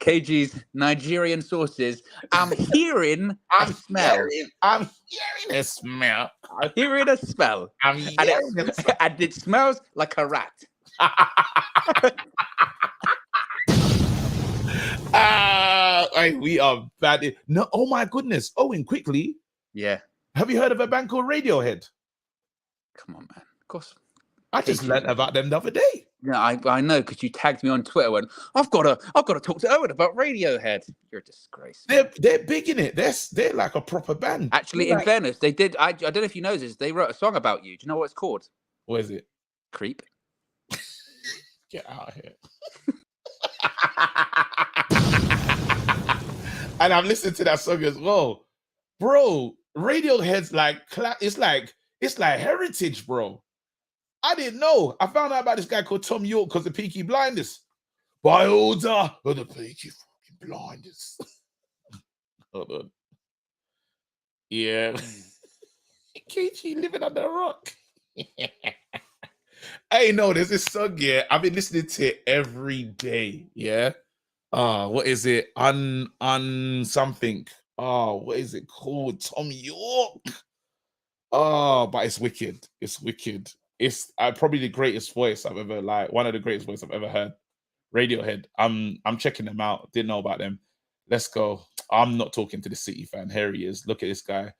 KG's Nigerian sources. I'm hearing a smell. I'm hearing a smell. I'm hearing a smell. And it smells like a rat. We are bad. No, oh my goodness. Owen, quickly. Yeah. Have you heard of a band called Radiohead? Come on, man. Of course. I just learned about them the other day. Yeah, I know, because you tagged me on Twitter when I've got to talk to Owen about Radiohead. You're a disgrace. They're big in it. They're like a proper band. Actually, in fairness, they did. I don't know if you know this. They wrote a song about you. Do you know what it's called? What is it? Creep. Get out of here. And I've listened to that song as well, bro. Radiohead's like it's like heritage, bro. I didn't know. I found out about this guy called Tom York because of Peaky Blinders. By order of the Peaky fucking Blinders. Hold on. Yeah. KG living under a rock. Hey, no, there's this song, yeah. I've been listening to it every day, yeah. What is it? Something. What is it called? Tom York. But it's wicked. It's wicked. It's probably the greatest voice I've ever one of the greatest voices I've ever heard. Radiohead. I'm checking them out. Didn't know about them. Let's go. I'm not talking to the City fan. Here he is. Look at this guy.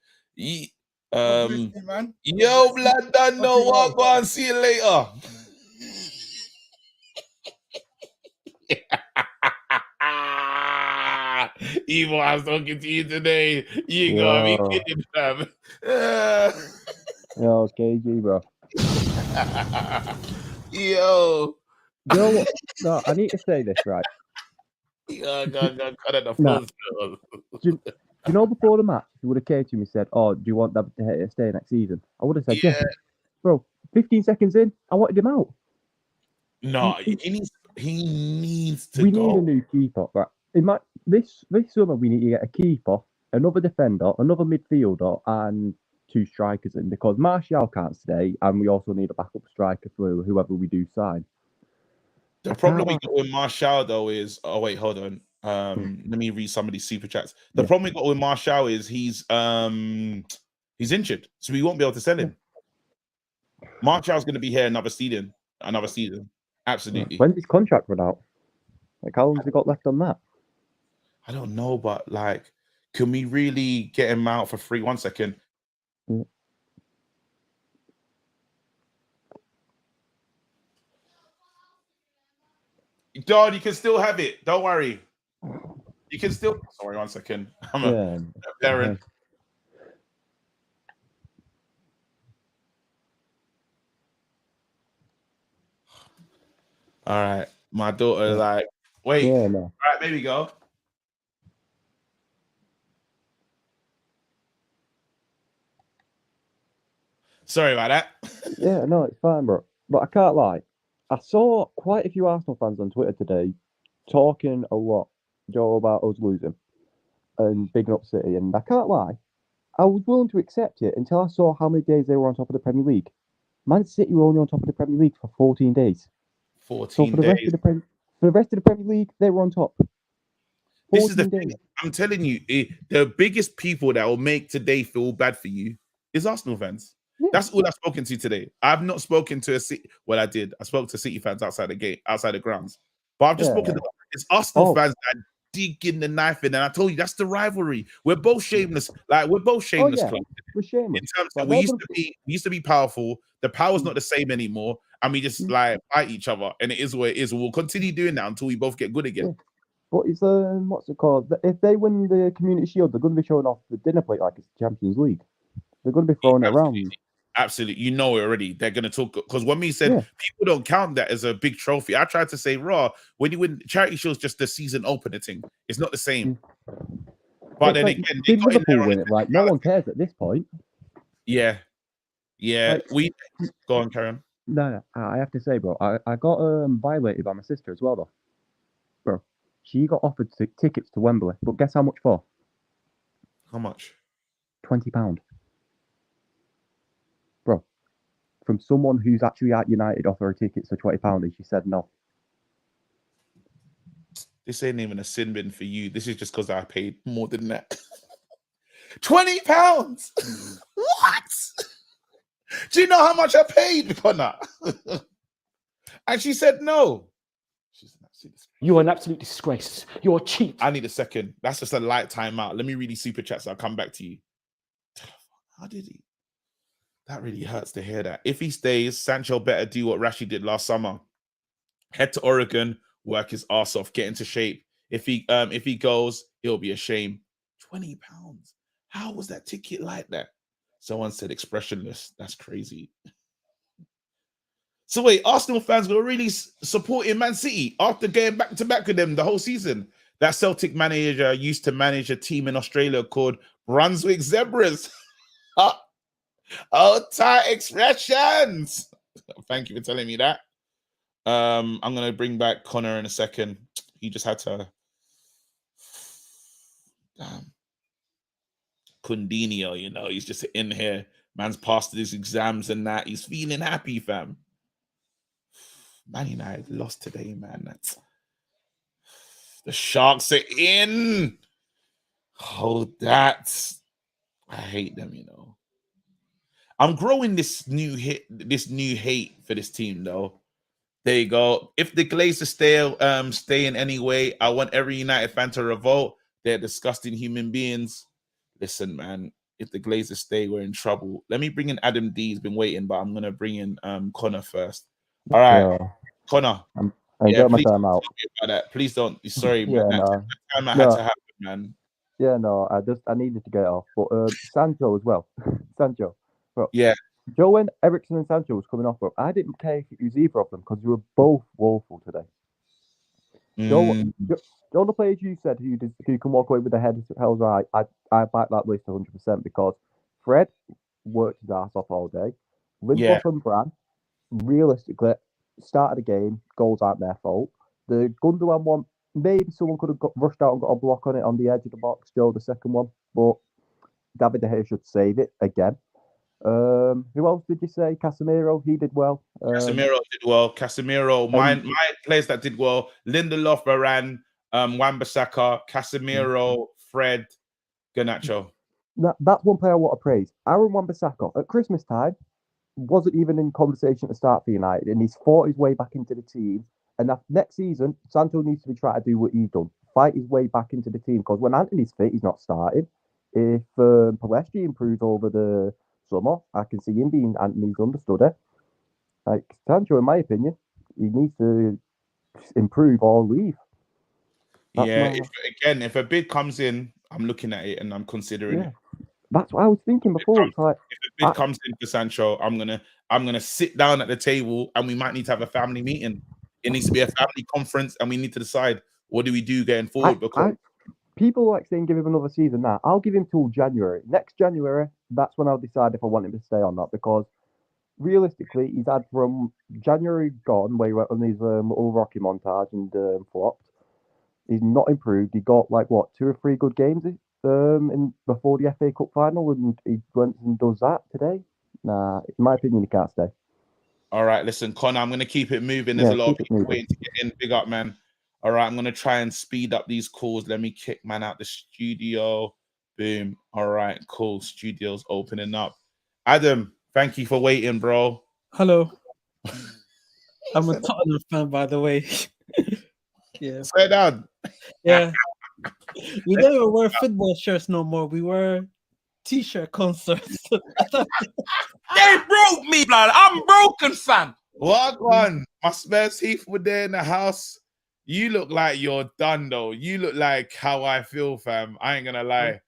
Man. Yo, blood, don't know what. Go and see you later. Evo, I was talking to you today. You gotta be kidding, fam. Yo, it's KG, bro. Yo. You know what? No, I need to say this, right? Go, cut it the Nah. phone. Do you know before the match, if you would have came to me and said, "Oh, do you want David De Gea to stay next season?" I would have said, "Yeah." Bro, 15 seconds in, I wanted him out. No, he needs to we go. need a new keeper, right? This summer, we need to get a keeper, another defender, another midfielder, and 2 strikers in, because Martial can't stay, and we also need a backup striker for whoever we do sign. The problem we got with Martial though is, oh wait, hold on. Let me read some of these super chats. The problem we got with Martial is he's injured, so we won't be able to sell him. Martial's going to be here another season. Absolutely. When's his contract run out? Like, how long's he got left on that? I don't know, but can we really get him out for free? 1 second. Dad, you can still have it. Don't worry. You can still. Sorry, 1 second. I'm a parent. All right. My daughter wait. Yeah, no. All right, there we go. Sorry about that. Yeah, no, it's fine, bro. But I can't lie. I saw quite a few Arsenal fans on Twitter today talking a lot, Joe, about us losing and bigging up City. And I can't lie, I was willing to accept it until I saw how many days they were on top of the Premier League. Man City were only on top of the Premier League for 14 days. 14 days. For the rest of the Premier League, they were on top. This is the thing. I'm telling you, the biggest people that will make today feel bad for you is Arsenal fans. Yeah. That's all I've spoken to today. I've not spoken to a City. Well, I did. I spoke to City fans outside the gate, outside the grounds. But I've just spoken to it's Arsenal fans that digging the knife in. And I told you that's the rivalry. We're both shameless. We're both shameless clubs. We're shameless. In terms of we used to be powerful. The power's not the same anymore, and we just fight each other. And it is what it is. We'll continue doing that until we both get good again. Yeah. But it's what's it called? If they win the Community Shield, they're going to be showing off the dinner plate like it's Champions League. They're going to be throwing it around. Absolutely, you know it already. They're going to talk because when we said people don't count that as a big trophy, I tried to say, raw. When you win charity show's just the season opener thing. It's not the same. But then again, did Liverpool win it? Like no one cares at this point. Yeah. We go on, carry on. No, I have to say, bro, I got violated by my sister as well, though. Bro, she got offered tickets to Wembley, but guess how much for? How much? £20. Bro, from someone who's actually at United offer her tickets for £20, and she said no. This ain't even a sin bin for you. This is just because I paid more than that. £20. What? Do you know how much I paid for that? And she said no. You're an absolute disgrace. You're a cheat. I need a second. That's just a light timeout. Let me read these super chats. I'll come back to you. How did he? That really hurts to hear that. If he stays, Sancho better do what Rashi did last summer. Head to Oregon, work his ass off, get into shape. If he goes, it'll be a shame. £20. How was that ticket like that? Someone said expressionless. That's crazy. So wait, Arsenal fans were really supporting Man City after going back to back with them the whole season. That Celtic manager used to manage a team in Australia called Brunswick Zebras. Oh, tight expressions. Thank you for telling me that. I'm gonna bring back Connor in a second. He just had to. Damn. Cundinho, you know, he's just in here. Man's passed his exams and that. He's feeling happy, fam. Man United lost today, man. The Sharks are in. Oh, that. I hate them, you know. I'm growing this new hate for this team, though. There you go. If the Glazers stay in anyway, I want every United fan to revolt. They're disgusting human beings. Listen, man. If the Glazers stay, we're in trouble. Let me bring in Adam D. He's been waiting, but I'm gonna bring in Connor first. All right, Yeah, Connor. I Yeah, got my please time don't out. tell me about that. Please don't. Sorry, man. Yeah, That no, time I had no, to happen, man. yeah, no. I needed to get it off. But Sancho as well. Sancho, bro. Yeah. Joe, when Eriksen and Sancho was coming off, bro, I didn't care if it was either of them because they were both woeful today. Joe, the players you said who can walk away with their head held right, I back that list 100% because Fred worked his ass off all day. Lindelof and Bran, realistically, start of the game, goals aren't their fault. The Gundogan one, maybe someone could have rushed out and got a block on it on the edge of the box, Joe, the second one, but David De Gea should save it again. Who else did you say? Casemiro, he did well. Casemiro did well. Casemiro, my players that did well: Lindelof, Varane, Wan-Bissaka, Casemiro, Fred, Garnacho. That's one player I want to praise. Aaron Wan-Bissaka at Christmas time wasn't even in conversation to start for United, and he's fought his way back into the team. And next season, Sancho needs to be trying to do what he's done, fight his way back into the team. Because when Antony's fit, he's not starting. If Pellistri improves over the summer, I can see him being Antony's understudy. Like Sancho, in my opinion, he needs to improve or leave. If a bid comes in, I'm looking at it and I'm considering it. That's what I was thinking before. If a bid comes in for Sancho, I'm gonna sit down at the table and we might need to have a family meeting. It needs to be a family conference, and we need to decide what do we do going forward. Because people like saying give him another season now. I'll give him till January. Next January, that's when I'll decide if I want him to stay or not. Because realistically, he's had from January gone, where he went on his little Rocky montage and flopped. He's not improved. He got like what 2 or 3 good games before the FA Cup final, and he went and does that today. Nah, in my opinion, he can't stay. All right, listen, Connor, I'm going to keep it moving. There's a lot of people waiting to get in. Big up, man. All right, I'm going to try and speed up these calls. Let me kick man out the studio. Boom. All right, cool. Studio's opening up. Adam, thank you for waiting, bro. Hello. I'm a Tottenham fan, by the way. Yeah. Say down. Yeah. We don't even wear football shirts no more. We wear t-shirt concerts. They broke me, blood. I'm broken, fam. What one? My Spurs Heath were there in the house. You look like you're done, though. You look like how I feel, fam. I ain't gonna lie.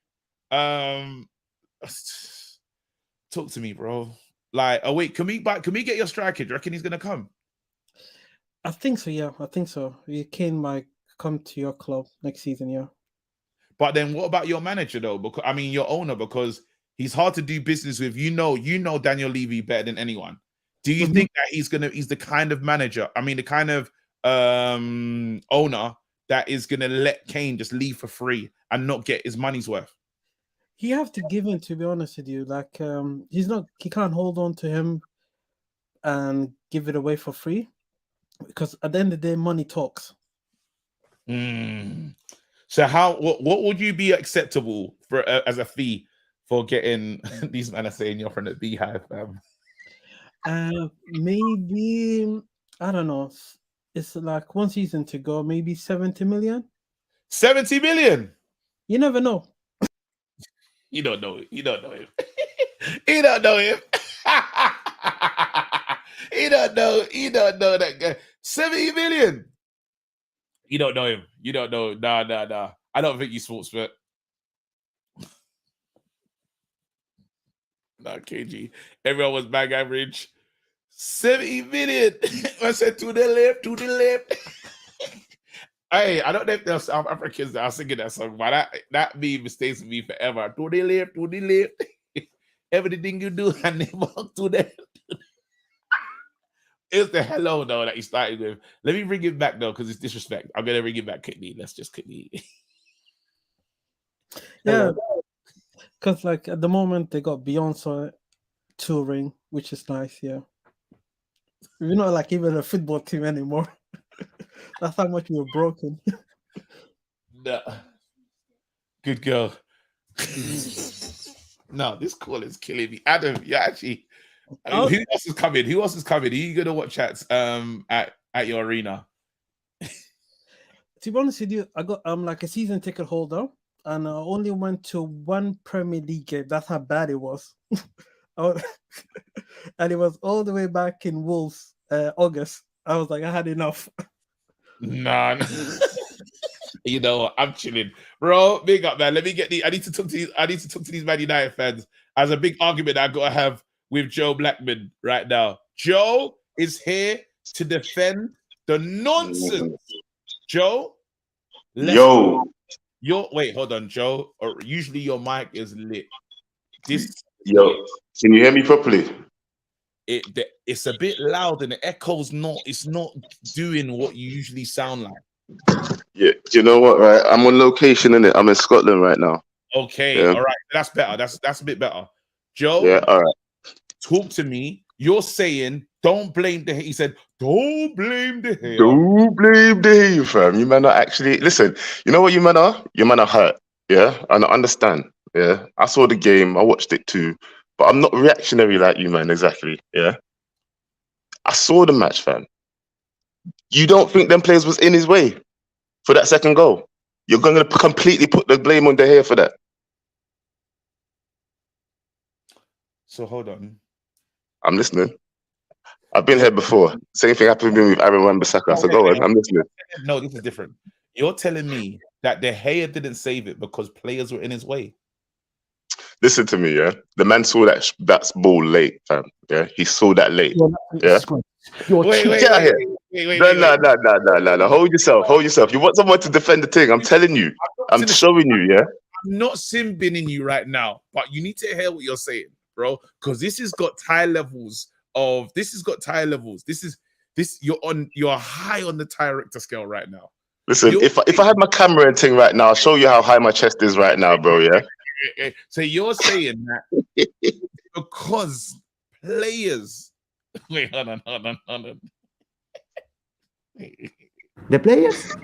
Talk to me, bro. Like, oh wait, can we get your striker? Do you reckon he's gonna come? I think so, yeah. I think so. Kane might come to your club next season, yeah. But then what about your manager, though? Because I mean your owner, because he's hard to do business with. You know Daniel Levy better than anyone. Do you think that he's the kind of manager, the kind of owner that is gonna let Kane just leave for free and not get his money's worth? He have to give in, to be honest with you. Like he can't hold on to him and give it away for free, because at the end of the day, money talks. So what would you be acceptable for as a fee for getting these men are saying you're from the Beehive, fam? Maybe I don't know. It's like 1 season to go. Maybe 70 million. 70 million. You never know. You don't know. You don't know him. You don't know him. You don't know. You don't know that guy. 70 million. You don't know him. You don't know. Nah. I don't think you sports bet. Nah, KG. Everyone was bang average. 70 million. I said to the left. Hey, I don't know if there's South Africans that are singing that song, but that meme stays with me forever. To the left. Everything you do, and they walk to the It's the hello though that he started with. Let me bring it back though, because it's disrespect. I'm gonna bring it back, Kidney. Let's just Kidney. Yeah. Because like at the moment they got Beyonce touring, which is nice. Yeah, we're not like even a football team anymore. That's how much we were broken. No. Good girl. No, this call is killing me. Adam, you actually. I mean, who else is coming? Who else is coming? Are you gonna watch at your arena? To be honest with you, I got like a season ticket holder, and I only went to one Premier League game. That's how bad it was. And it was all the way back in Wolves, August. I was like, I had enough. Nah. You know what? I'm chilling, bro. Big up, man. Let me get the. I need to talk to these Man United fans. As a big argument I gotta have with Joe Blackman right now. Joe is here to defend the nonsense. Joe, wait, hold on, Joe. Or usually your mic is lit. Can you hear me properly? It's a bit loud and the echo's not. It's not doing what you usually sound like. Yeah, you know what? Right, I'm on location in it. I'm in Scotland right now. Okay, Yeah. all right, that's better. That's a bit better. Joe, Yeah, all right. Talk to me. You're saying don't blame the. He said don't blame the hair. Don't blame the hair, fam. You man are actually listen. You know what you man are? You man are hurt. Yeah, and I understand. Yeah, I saw the game. I watched it too, but I'm not reactionary like you, man. Exactly. Yeah, I saw the match, fam. You don't think them players was in his way for that second goal? You're going to completely put the blame on De Gea for that. So hold on. I'm listening. I've been here before. Same thing happened with Aaron Wan-Bissaka. So go on. I'm listening. No, this is different. You're telling me that De Gea didn't save it because players were in his way. Listen to me, yeah. The man saw that ball late, fam. Yeah, he saw that late. Yeah. Get out here. No. Hold yourself. You want someone to defend the thing? I'm telling you. I'm showing you. Yeah. I'm not sin-binning you right now, but you need to hear what you're saying, bro. Because this has got high levels. You're high on the Tyre Richter scale right now. Listen, if I had my camera and thing right now, I'll show you how high my chest is right now, bro. Yeah. So you're saying that because players. Wait, hold on. The players?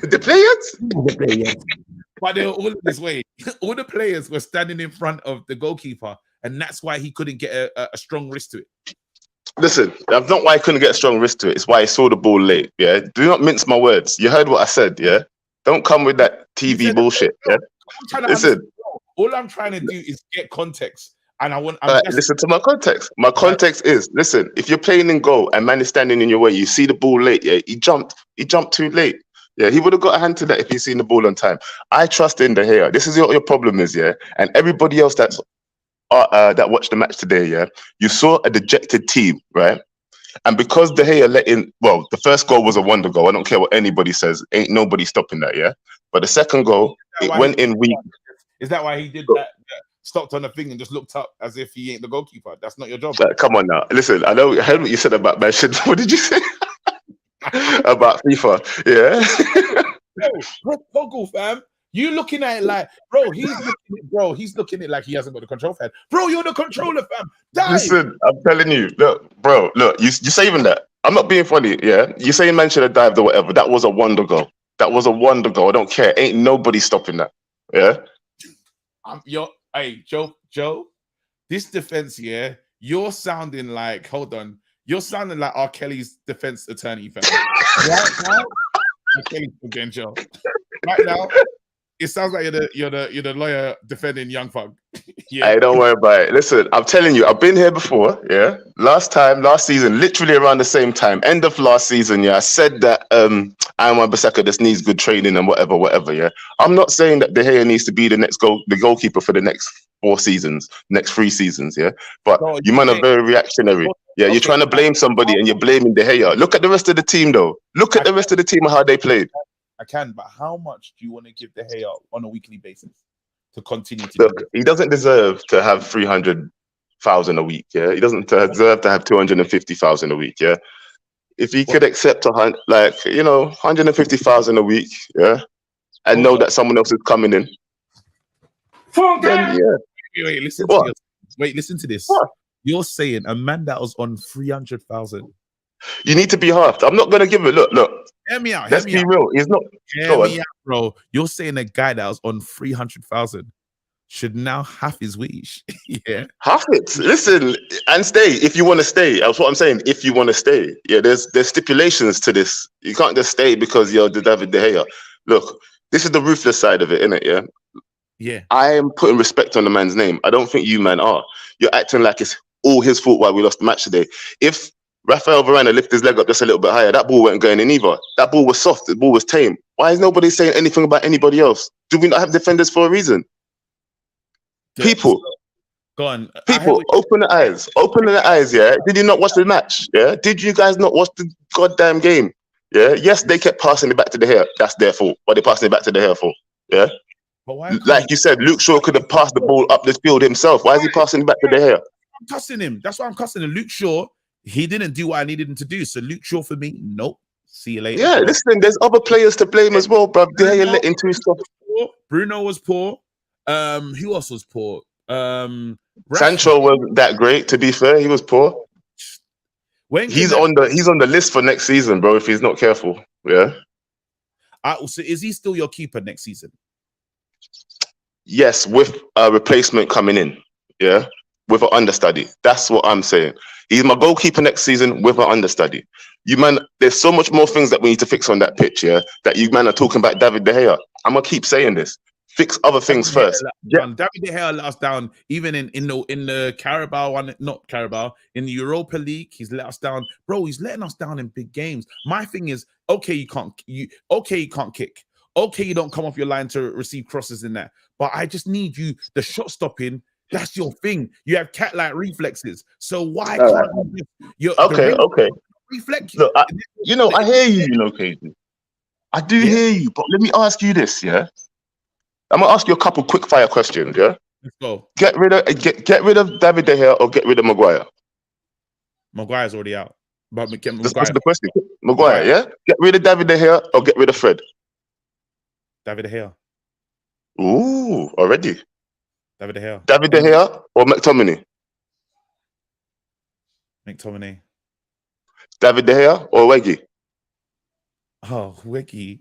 The players? The players. But they were all this way. All the players were standing in front of the goalkeeper, and that's why he couldn't get a strong wrist to it. Listen, that's not why I couldn't get a strong wrist to it. It's why I saw the ball late. Yeah. Do not mince my words. You heard what I said. Yeah. Don't come with that TV bullshit. Yeah. Listen. All I'm trying to do is get context, and listen to my context. My context is listen. If you're playing in goal and man is standing in your way, you see the ball late. Yeah. He jumped too late. Yeah. He would have got a hand to that if he'd seen the ball on time. I trust in De Gea. This is what your problem is. Yeah. And everybody else that watched the match today, yeah, you saw a dejected team, right? And because De Gea the first goal was a wonder goal. I don't care what anybody says. Ain't nobody stopping that, yeah? But the second goal, it went in weak. Is that why he did that? Stopped on the thing and just looked up as if he ain't the goalkeeper? That's not your job. Come on now. Listen, I heard what you said about man. What did you say? About FIFA, yeah? Poggle, fam. You looking at it like, bro, he's looking at it like he hasn't got the control, fam. Bro, you're the controller, fam. Dive. Listen, I'm telling you, look, you're saying that. I'm not being funny, yeah? You're saying man should have dived or whatever. That was a wonder goal. I don't care. Ain't nobody stopping that, yeah? Hey, Joe, this defense, yeah, you're sounding like, hold on, you're sounding like R. Kelly's defense attorney, fam. Right now, R. Kelly's again, Joe. Right now, it sounds like you're the lawyer defending Young Thug. Yeah. Hey, don't worry about it. Listen, I'm telling you, I've been here before. Yeah, last season, literally around the same time, end of last season. Yeah, I said that Aaron Wan-Bissaka just needs good training and whatever. Yeah, I'm not saying that De Gea needs to be the goalkeeper for the next 4 seasons, next 3 seasons. Yeah, but you man are very reactionary. Yeah, you're trying to blame somebody and you're blaming De Gea. Look at the rest of the team, though. Look at the rest of the team and how they played. I can, but how much do you want to give De Gea on a weekly basis to continue to look? He doesn't deserve to have 300,000 a week. Yeah, he doesn't deserve to have 250,000 a week. Yeah, if he could accept 150,000 a week, yeah, and know that someone else is coming in. then yeah. Wait, listen What? to listen to this. What? You're saying a man that was on 300,000. You need to be halved. I'm not gonna give it. Look. Hear me out. Let's be real. He's not. Hear Go me on. out, bro. You're saying a guy that was on 300,000 should now half his wage. Yeah. Half it. Listen and stay if you want to stay. That's what I'm saying. If you want to stay, yeah. There's stipulations to this. You can't just stay because you're the David De Gea. Look, this is the ruthless side of it, isn't it? Yeah. Yeah. I am putting respect on the man's name. I don't think you man are. You're acting like it's all his fault why we lost the match today. If Rafael Varane lifted his leg up just a little bit higher, that ball wasn't going in either. That ball was soft. The ball was tame. Why is nobody saying anything about anybody else? Do we not have defenders for a reason? People. Go on. People, open the eyes. Open the eyes, yeah? Did you not watch the match? Yeah? Did you guys not watch the goddamn game? Yeah? Yes, they kept passing it back to the hair. That's their fault. What they passing it back to the hair for? Yeah? But why like you said, Luke Shaw could have passed the ball up the field himself. Why is he passing it back to the hair? I'm cussing him. That's why I'm cussing him. Luke Shaw, he didn't do what I needed him to do. So Luke Shaw for me, nope. See you later. Yeah, listen, there's other players to blame as well, bruv. De Gea letting too stuff. Bruno was poor. Who else was poor? Sancho wasn't that great, to be fair. He was poor. He's on the list for next season, bro, if he's not careful. Yeah. So is he still your keeper next season? Yes, with a replacement coming in. Yeah. With an understudy. That's what I'm saying. He's my goalkeeper next season with an understudy. You man, there's so much more things that we need to fix on that pitch, yeah, that you man are talking about David De Gea. I'm gonna keep saying this. Fix other things first. David De Gea let us down, even in the Carabao one, not Carabao, in the Europa League, he's let us down. Bro, he's letting us down in big games. My thing is, okay, you can't kick. Okay, you don't come off your line to receive crosses in that. But I just need you, the shot stopping. That's your thing. You have cat-like reflexes. So why can't you? Okay. Reflex. Look, I hear you, Casey. I do hear you, but let me ask you this, yeah. I'm gonna ask you a couple quick fire questions, yeah. Let's go. Get rid of David De Gea or get rid of Maguire. Maguire's already out. But that's the question. Maguire, yeah. Get rid of David De Gea or get rid of Fred. David De Gea. Ooh, already. David De Gea. David De Gea or McTominay? McTominay. David De Gea or Weggy? Oh, Weggy.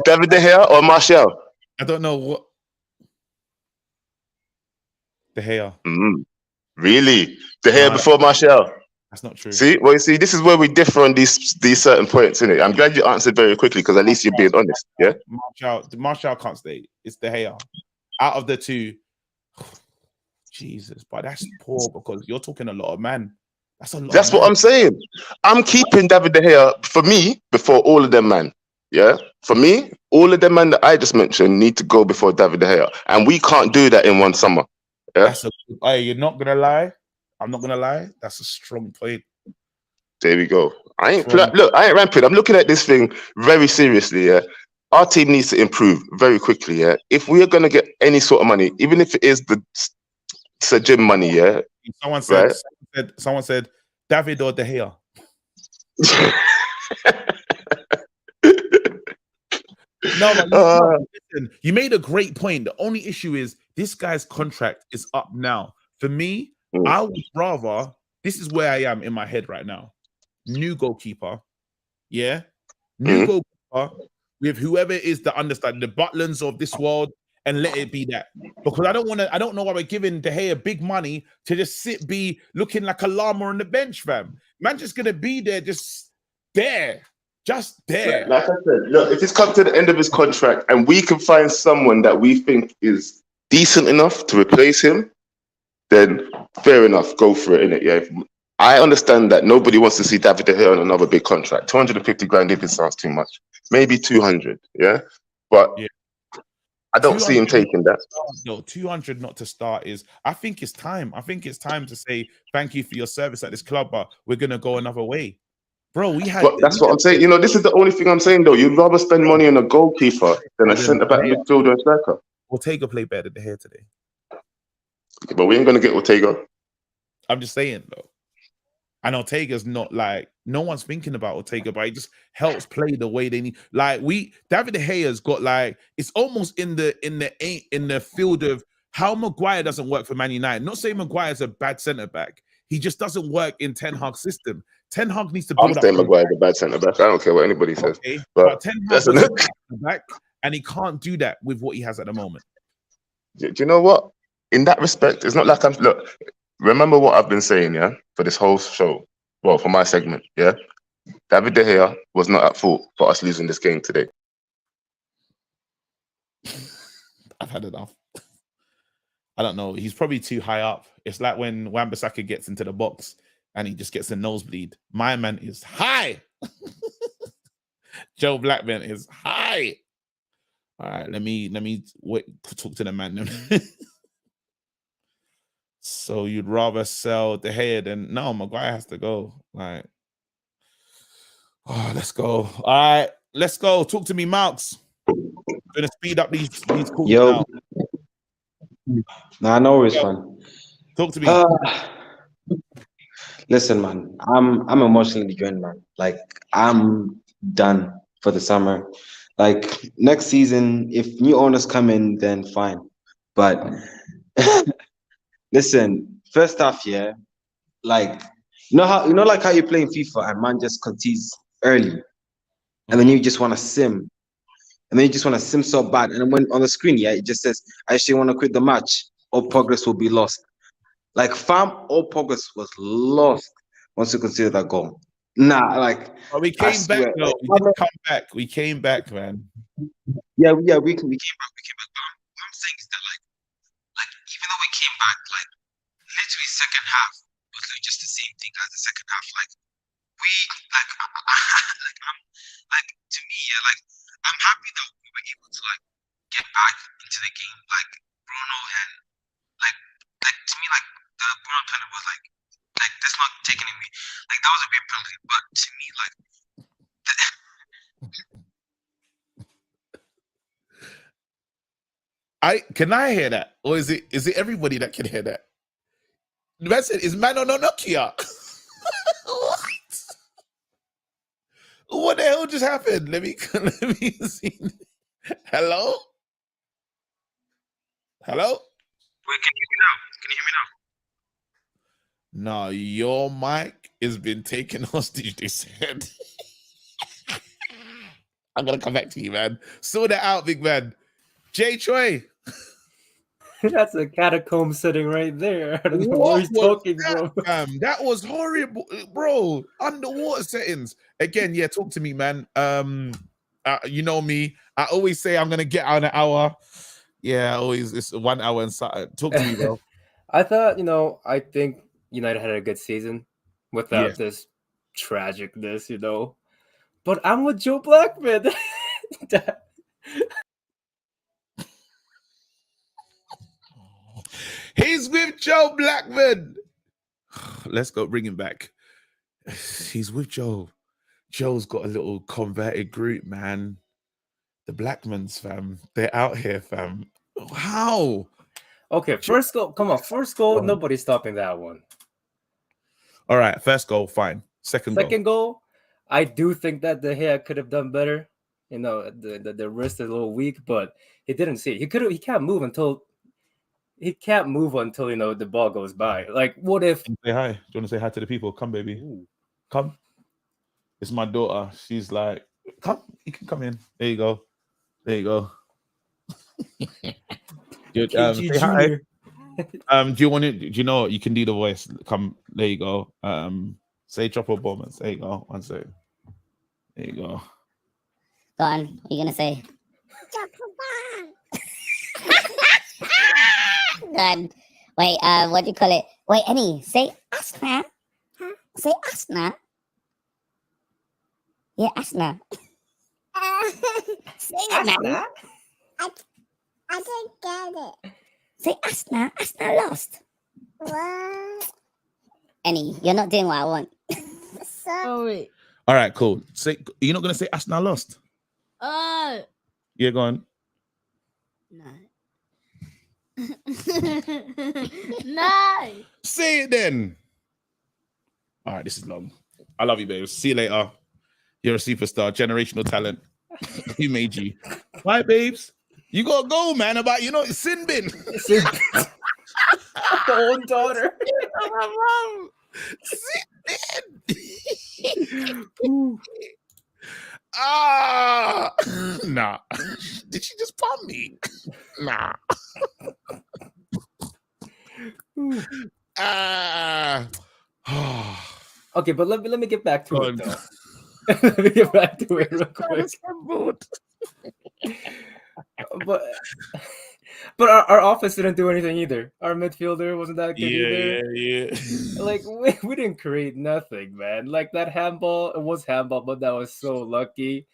David De Gea or Martial? I don't know what. De Gea. Really? De Gea before Martial? That's not true. See, well, you see, this is where we differ on these certain points, innit? I'm glad you answered very quickly because at least you're being honest. Yeah. Martial can't stay. It's De Gea. Out of the two, Jesus, but that's poor because you're talking a lot of man. That's a lot. That's what I'm saying. I'm keeping David De Gea for me before all of them, man. Yeah, for me, all of them man that I just mentioned need to go before David De Gea, and we can't do that in one summer. Yeah, you're not gonna lie. I'm not gonna lie. That's a strong point. There we go. I ain't ramping. I'm looking at this thing very seriously. Yeah, our team needs to improve very quickly. Yeah, if we are gonna get any sort of money, even if it is the Sir Jim money, yeah. Someone said David or De Gea. No, but listen, you made a great point. The only issue is this guy's contract is up now. For me, I would rather, this is where I am in my head right now. New goalkeeper. Yeah. New goalkeeper with whoever is the understudy, the Butlins of this world, and let it be that. Because I don't know why we're giving De Gea big money to just be looking like a llama on the bench, fam. Man just gonna be there, just there. Just there. Like I said, look, if it's come to the end of his contract and we can find someone that we think is decent enough to replace him, then fair enough, go for it, innit? Yeah. I understand that nobody wants to see David De Gea on another big contract. 250 grand even sounds too much. Maybe 200, yeah? But I don't see him taking that. No, 200 not to start is, I think it's time. I think it's time to say thank you for your service at this club, but we're going to go another way. Bro, that's what I'm saying. You know, this is the only thing I'm saying, though. You'd rather spend money on a goalkeeper than a centre-back midfielder and striker. Ortega played better than De Gea today. But we ain't going to get Ortega. I'm just saying, though. And Ortega's not like, no one's thinking about Ortega, but he just helps play the way they need. Like David De Gea's got like, it's almost in the field of how Maguire doesn't work for Man United. Not saying Maguire's a bad centre back. He just doesn't work in Ten Hag's system. Ten Hag needs to I'm build up. saying Maguire's a bad centre back. I don't care what anybody says. Okay, But Ten Hag that's was a enough. good centre back, and he can't do that with what he has at the moment. Do you know what? In that respect, it's not like I'm. Look, remember what I've been saying, yeah, for this whole show. Well, for my segment, yeah. David De Gea was not at fault for us losing this game today. I've had enough. I don't know. He's probably too high up. It's like when Wan-Bissaka gets into the box and he just gets a nosebleed. My man is high. Joe Blackman is high. All right, let me wait, talk to the man. So you'd rather sell De Gea than no? Maguire has to go. Like, oh, let's go. All right, let's go. Talk to me, Marks. Gonna speed up these calls now. Nah, no worries, man. Talk to me. Listen, man, I'm emotionally drained, man. Like, I'm done for the summer. Like, next season, if new owners come in, then fine. But listen, first off, yeah, like like how you play in FIFA and man just concedes early, and then you just want to sim, and then you just want to sim so bad, and then when on the screen, yeah, it just says, "I actually want to quit the match. All progress will be lost." Like, fam, all progress was lost once you consider that goal. Nah, like, but we came back though. We didn't come back. We came back, man. Yeah, we came back. But what I'm saying is that like even though we came back, like literally second half was literally just the same thing as the second half. Like we like like to me, yeah, like I'm happy that we were able to like get back into the game. Like Bruno and like to me, like the Bruno penalty was like that's not taking me. Like that was a big penalty, but to me, like Can I hear that? Or is it everybody that can hear that? Man said, is man on a Nokia? What the hell just happened? Let me see. Hello? Hello? Wait, can you hear me now? Can you hear me now? No, your mic has been taken hostage, they said. I'm gonna come back to you, man. Sort that out, big man. Jay Troy. That's a catacomb sitting right there. I don't know What where he's was talking that, from. fam? That was horrible, bro. Underwater settings. Again, yeah, talk to me, man. You know me. I always say I'm gonna get out in an hour. Yeah, always it's 1 hour and something. Talk to me, bro. I thought, I think United had a good season without this tragicness. But I'm with Joe Blackman. He's with Joe Blackman. Let's go bring him back. He's with Joe. Joe's got a little converted group, man. The Blackmans, fam. They're out here, fam. How? Okay, first goal. Come on, first goal. Nobody's stopping that one. All right, first goal, fine. Second goal. I do think that De Gea could have done better. The wrist is a little weak, but he didn't see it. He can't move until the ball goes by. Like, what if? Say hi. Do you want to say hi to the people? Come, baby. Ooh. Come. It's my daughter. She's like, come. You can come in. There you go. There you go. Say hi. Do you want it? Do you know what? You can do the voice? Come. There you go. Say drop a bomb. There you go. One second. There you go. Go on. What are you gonna say? Drop a bomb. God. Wait. What do you call it? Wait, Annie. Say Asna. Huh? Say Asna. Yeah, Asna. Say it, man. I didn't get it. Say Asna. Asna lost. What? Annie, you're not doing what I want. Sorry. All right, cool. Say, you're not gonna say Asna lost. Yeah, go on. No. No. Say it then. All right, this is long. I love you, babes. See you later. You're a superstar, generational talent. Who made you? Bye, babes. You gotta go, man. About it's sin bin. The own daughter. Nah. Did she just pump me? Nah. Okay, but let me get back to it though. Let me get back to it real quick. But our offense didn't do anything either. Our midfielder wasn't that good either. Yeah. Like we didn't create nothing, man. Like that handball, it was handball, but that was so lucky.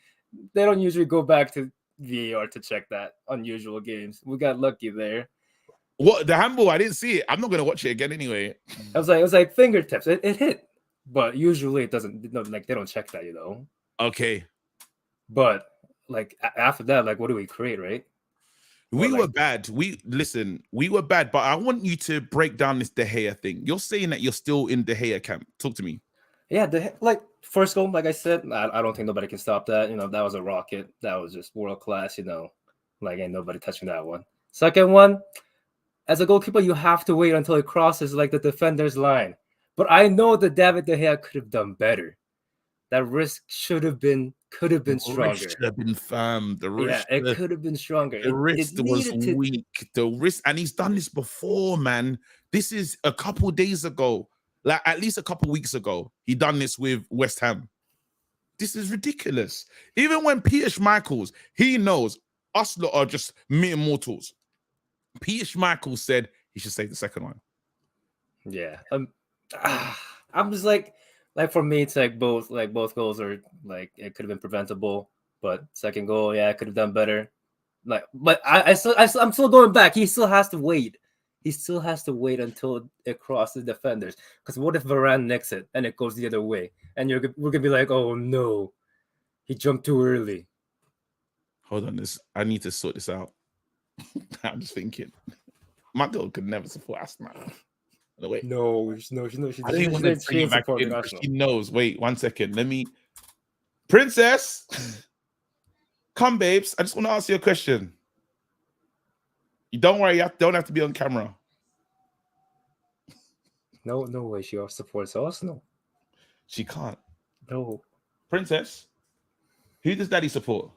They don't usually go back to VAR to check that unusual games. We got lucky there. What the handball? I didn't see it. I'm not gonna watch it again anyway. It was like fingertips. It hit, but usually it doesn't. No, like they don't check that, Okay. But like after that, like what do we create, right? We were bad. We were bad, but I want you to break down this De Gea thing. You're saying that you're still in De Gea camp. Talk to me. Yeah, like first goal, like I said, I don't think nobody can stop that. That was a rocket. That was just world class. Like ain't nobody touching that one. Second one, as a goalkeeper, you have to wait until it crosses like the defender's line. But I know that David De Gea could have done better. That risk could have been stronger. Should have been firm. It could have been stronger. The wrist was weak. The wrist, and he's done this before, man. This is a couple days ago, like at least a couple weeks ago. He done this with West Ham. This is ridiculous. Even when Peter Schmeichel, he knows us lot are just mere mortals. Peter Schmeichel said he should save the second one. Yeah, I'm just like for me, it's like both goals are like it could have been preventable, but second goal, I could have done better. Like, but I'm still going back. He still has to wait. He still has to wait until it crosses defenders. Because what if Varane nicks it and it goes the other way, and we're gonna be like, oh no, he jumped too early. Hold on, I need to sort this out. I'm just thinking, my dog could never support Arsenal. Wait. No, she I didn't want to bring it back in. She knows. Wait, 1 second. Let me. Princess, come, babes. I just want to ask you a question. You don't worry. You don't have to be on camera. No way. She supports Arsenal. She can't. No. Princess, who does Daddy support?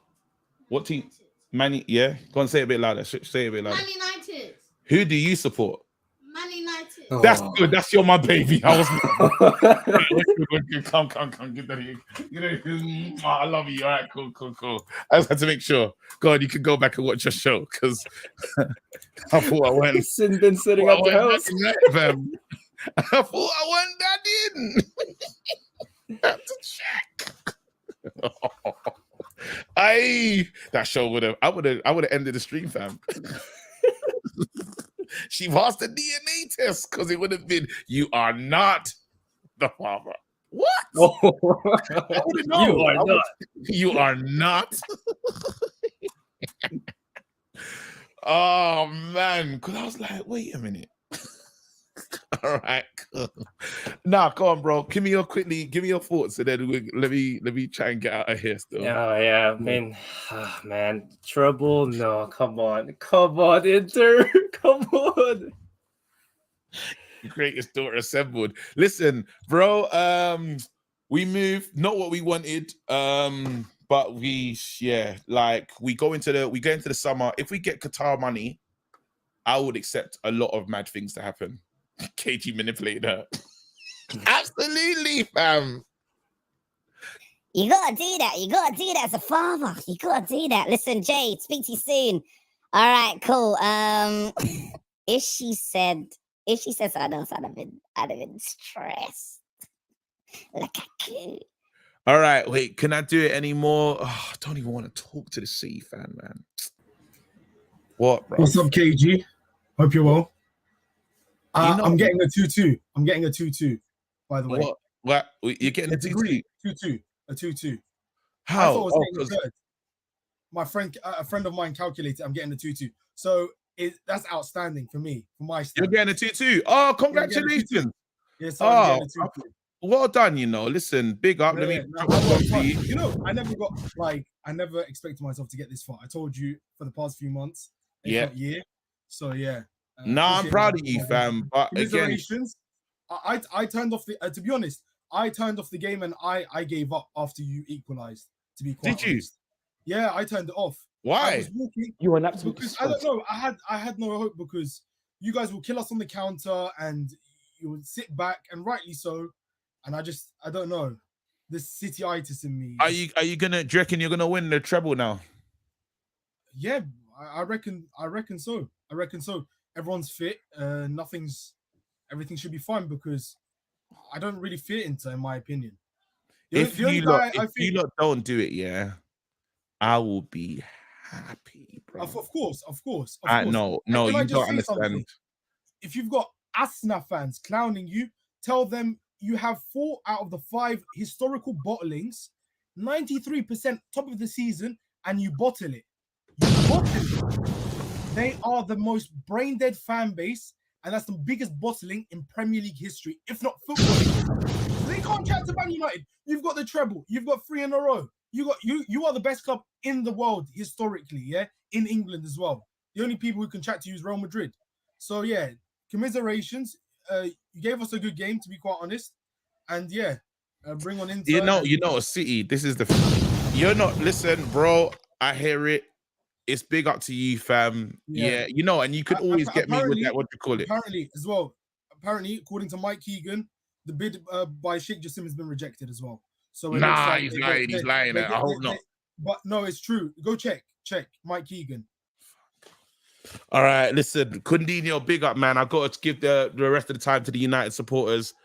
What team? Man, yeah. Go on, say it a bit louder. Say it a bit louder. Man United. Who do you support? Man United. That's good. That's my baby. I was come. Get that here. I love you. All right, cool. I just had to make sure. God, you could go back and watch your show because I thought I went. Been sitting at the house. I thought I went that in. Have to check. That show would have. I would have ended the stream, fam. She passed the DNA test because it would have been, you are not the father. What? I wouldn't know. You are not. Oh man, because I was like, wait a minute. All right, cool. Nah, go on, bro. Give me your thoughts, and then let me try and get out of here still. Yeah. I mean, man, trouble. No, come on, Inter, come on. Greatest daughter assembled. Listen, bro. We moved, not what we wanted. But we go into the summer. If we get Qatar money, I would accept a lot of mad things to happen. KG manipulated her. Absolutely, fam. You gotta do that. You gotta do that as a father. You gotta do that. Listen, Jay, speak to you soon. All right, cool. If she said something else, I'd have been stressed. Like a kid. All right, wait. Can I do it anymore? Oh, I don't even want to talk to the City fan, man. What, bro? What's up, KG? Hope you're well. I'm getting a 2-2. I'm getting a 2-2, by the way. What? You're getting a 2-2? 2-2. A 2-2. How? I thought I was getting a third. My friend, a friend of mine calculated I'm getting a 2-2. So that's outstanding for me, for my standard. You're getting a 2-2. Oh, congratulations. Yes, I'm getting a 2-2. well done. You know, listen, big up. Let me. I worked hard. You know, I never expected myself to get this far. I told you for the past few months, if not year. So yeah. No, I'm proud of you, fam. But again, commiserations. I turned off the. To be honest, I turned off the game and I gave up after you equalized. To be quite honest. Yeah, I turned it off. Why? I was walking. You were an absolute because I don't know. I had no hope because you guys will kill us on the counter and you would sit back, and rightly so. And I don't know. This City-itis in me. Do you reckon you're gonna win the treble now? Yeah, I reckon so. Everyone's fit. Everything should be fine because I don't really fit Inter, in my opinion. If you lot don't do it, yeah, I will be happy, bro. Of course. No, you don't understand. Something? If you've got Arsenal fans clowning you, tell them you have 4 out of the 5 historical bottlings, 93% top of the season, and you bottle it. They are the most brain dead fan base, and that's the biggest bottling in Premier League history, if not football history. So they can't chat to Man United. You've got the treble. You've got 3 in a row. You are the best club in the world historically, yeah, in England as well. The only people who can chat to you is Real Madrid. So yeah, commiserations. You gave us a good game, to be quite honest, and yeah, bring on Inter. You know, City. This is the. You're not. Listen, bro. I hear it. It's big up to you, fam. Yeah, you know, and you could always get me with that. What you call it? Apparently, as well. Apparently, according to Mike Keegan, the bid by Sheikh Jassim has been rejected as well. So nah, he's lying. He's lying. I hope not. But no, it's true. Go check Mike Keegan. All right, listen, Cundinho, big up, man. I got to give the rest of the time to the United supporters.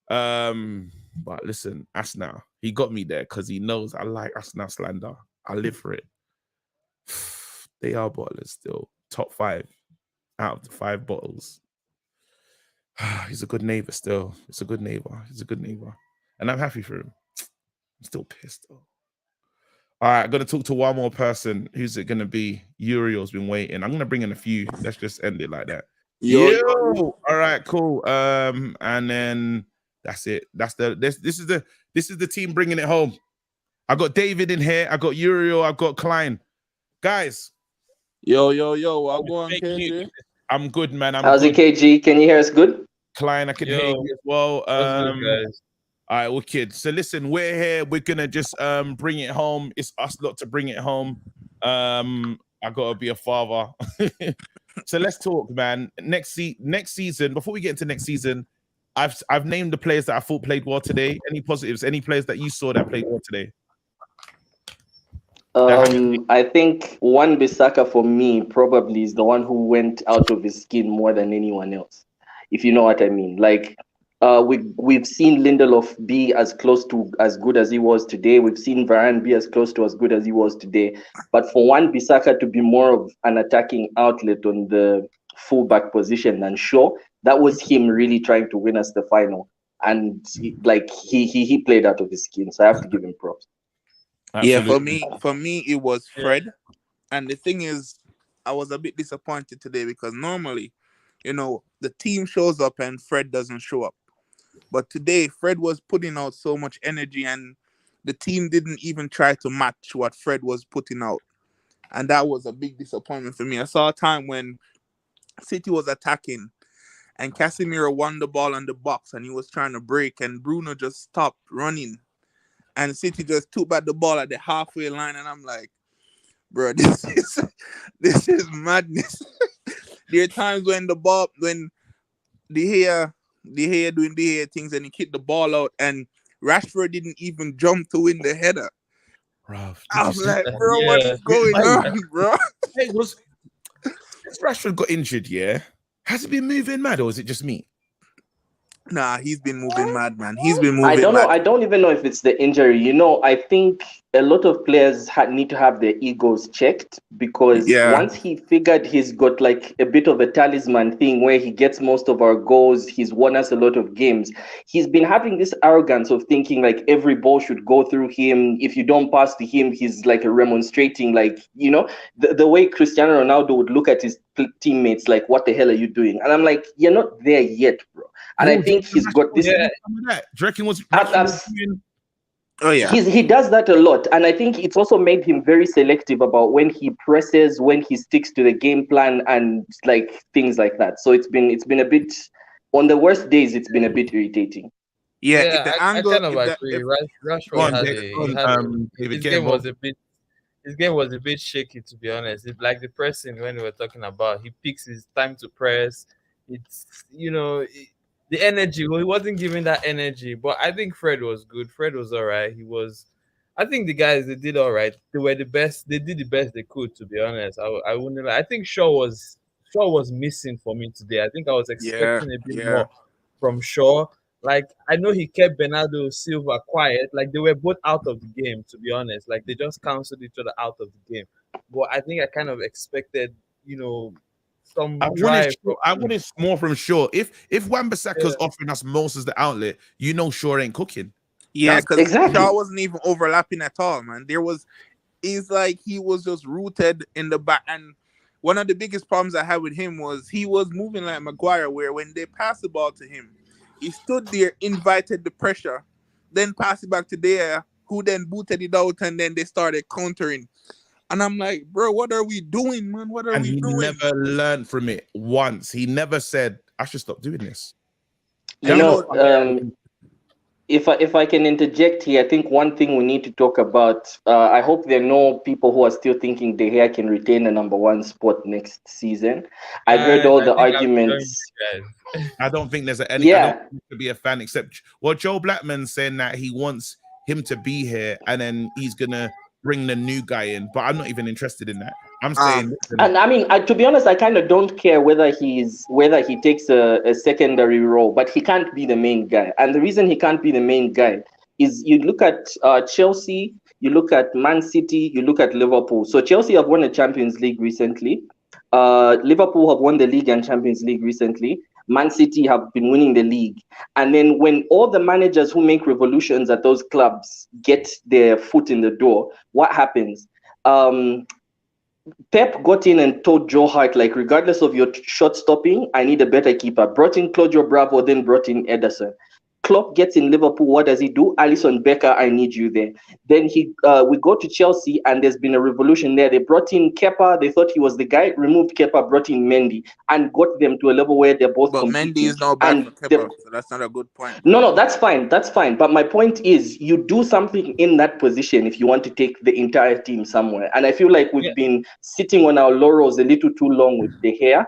But listen, Arsenal, he got me there because he knows I like Arsenal slander. I live for it. They are bottlers still. Top 5 out of the 5 bottles. He's a good neighbor still. He's a good neighbor. And I'm happy for him. I'm still pissed though. All right, I'm going to talk to one more person. Who's it going to be? Uriel's been waiting. I'm going to bring in a few. Let's just end it like that. Yo. All right, cool. And then that's it. This is the team bringing it home. I got David in here. I got Uriel. I got Klein. Guys. Yo. I'll go on, KG. I'm good, man. How's it, KG? Can you hear us good? Klein, I can hear you as well. Guys. All right, wicked. So listen, we're here. We're gonna just bring it home. It's us lot to bring it home. I gotta be a father. So let's talk, man. Next season. Before we get into next season, I've named the players that I thought played well today. Any positives? Any players that you saw that played well today? I think Wan-Bissaka for me probably is the one who went out of his skin more than anyone else, if you know what I mean. Like we've seen Lindelof be as close to as good as he was today. We've seen Varane be as close to as good as he was today. But for Wan-Bissaka to be more of an attacking outlet on the fullback position than Shaw, that was him really trying to win us the final. And he played out of his skin, so I have to give him props. Absolutely. Yeah, for me, it was Fred. And the thing is, I was a bit disappointed today because normally, you know, the team shows up and Fred doesn't show up. But today, Fred was putting out so much energy and the team didn't even try to match what Fred was putting out. And that was a big disappointment for me. I saw a time when City was attacking and Casemiro won the ball on the box and he was trying to break and Bruno just stopped running. And City just took back the ball at the halfway line, and I'm like, bro, this is madness. There are times when the De Gea doing De Gea things and he kicked the ball out, and Rashford didn't even jump to win the header. I'm like, bro, what is going on, bro? Hey, Rashford got injured, yeah? Has he been moving mad, or is it just me? Nah, he's been moving mad, man. He's been moving I don't mad. know. I don't even know if it's the injury. You know, I think a lot of players need to have their egos checked because once he figured he's got like a bit of a talisman thing where he gets most of our goals, he's won us a lot of games. He's been having this arrogance of thinking like every ball should go through him. If you don't pass to him, he's like remonstrating, like, you know, the way Cristiano Ronaldo would look at his teammates like, what the hell are you doing? And I'm like, you're not there yet, bro. And I think he's got this. Do you reckon was doing? Oh yeah, he does that a lot, and I think it's also made him very selective about when he presses, when he sticks to the game plan, and like things like that. So it's been a bit, on the worst days, it's been a bit irritating. Yeah, Yeah, if the I angle, kind of if the agree. if Go Rashford on, had Dave. a Go he on, had David, his get game was involved. a bit his game was a bit shaky, to be honest. Like the pressing when we were talking about, he picks his time to press. It's the energy. Well, he wasn't giving that energy, but I think Fred was good. Fred was all right. He was. I think the guys they did all right. They were the best. They did the best they could, to be honest. I wouldn't. I think Shaw was missing for me today. I think I was yeah, expecting a bit yeah. more from Shaw. Like I know he kept Bernardo Silva quiet. Like they were both out of the game, to be honest. Like they just cancelled each other out of the game. But I think I kind of expected, some drive. I wanted more from Shaw. If Wan-Bissaka's offering us most as the outlet, Shaw ain't cooking. Yeah, That's because Shaw wasn't even overlapping at all, man. It's like he was just rooted in the back. And one of the biggest problems I had with him was he was moving like Maguire, where when they passed the ball to him, he stood there, invited the pressure, then passed it back to Dea, who then booted it out, and then they started countering. And I'm like, bro, what are we doing, man? What are we he doing? never learned from it once. He never said, I should stop doing this. If I can interject here, I think one thing we need to talk about. I hope there are no people who are still thinking De Gea can retain the number one spot next season. I've heard all the arguments. I don't think there's any. I don't think to be a fan except Joe Blackman's saying that he wants him to be here and then he's gonna bring the new guy in. But I'm not even interested in that. I'm saying, and I mean, to be honest, I kind of don't care whether he takes a secondary role, but he can't be the main guy. And the reason he can't be the main guy is you look at Chelsea, you look at Man City, you look at Liverpool. So Chelsea have won the Champions League recently. Liverpool have won the league and Champions League recently. Man City have been winning the league. And then when all the managers who make revolutions at those clubs get their foot in the door, what happens? Pep got in and told Joe Hart, like, regardless of your shot stopping, I need a better keeper. Brought in Claudio Bravo, then brought in Ederson. Klopp gets in Liverpool. What does he do? Alisson Becker, I need you there. Then we go to Chelsea, and there's been a revolution there. They brought in Kepa. They thought he was the guy. Removed Kepa, brought in Mendy, and got them to a level where they're both. But competing. Mendy is now back for Kepa, so that's not a good point. No, that's fine. That's fine. But my point is, you do something in that position if you want to take the entire team somewhere. And I feel like we've been sitting on our laurels a little too long with De Gea,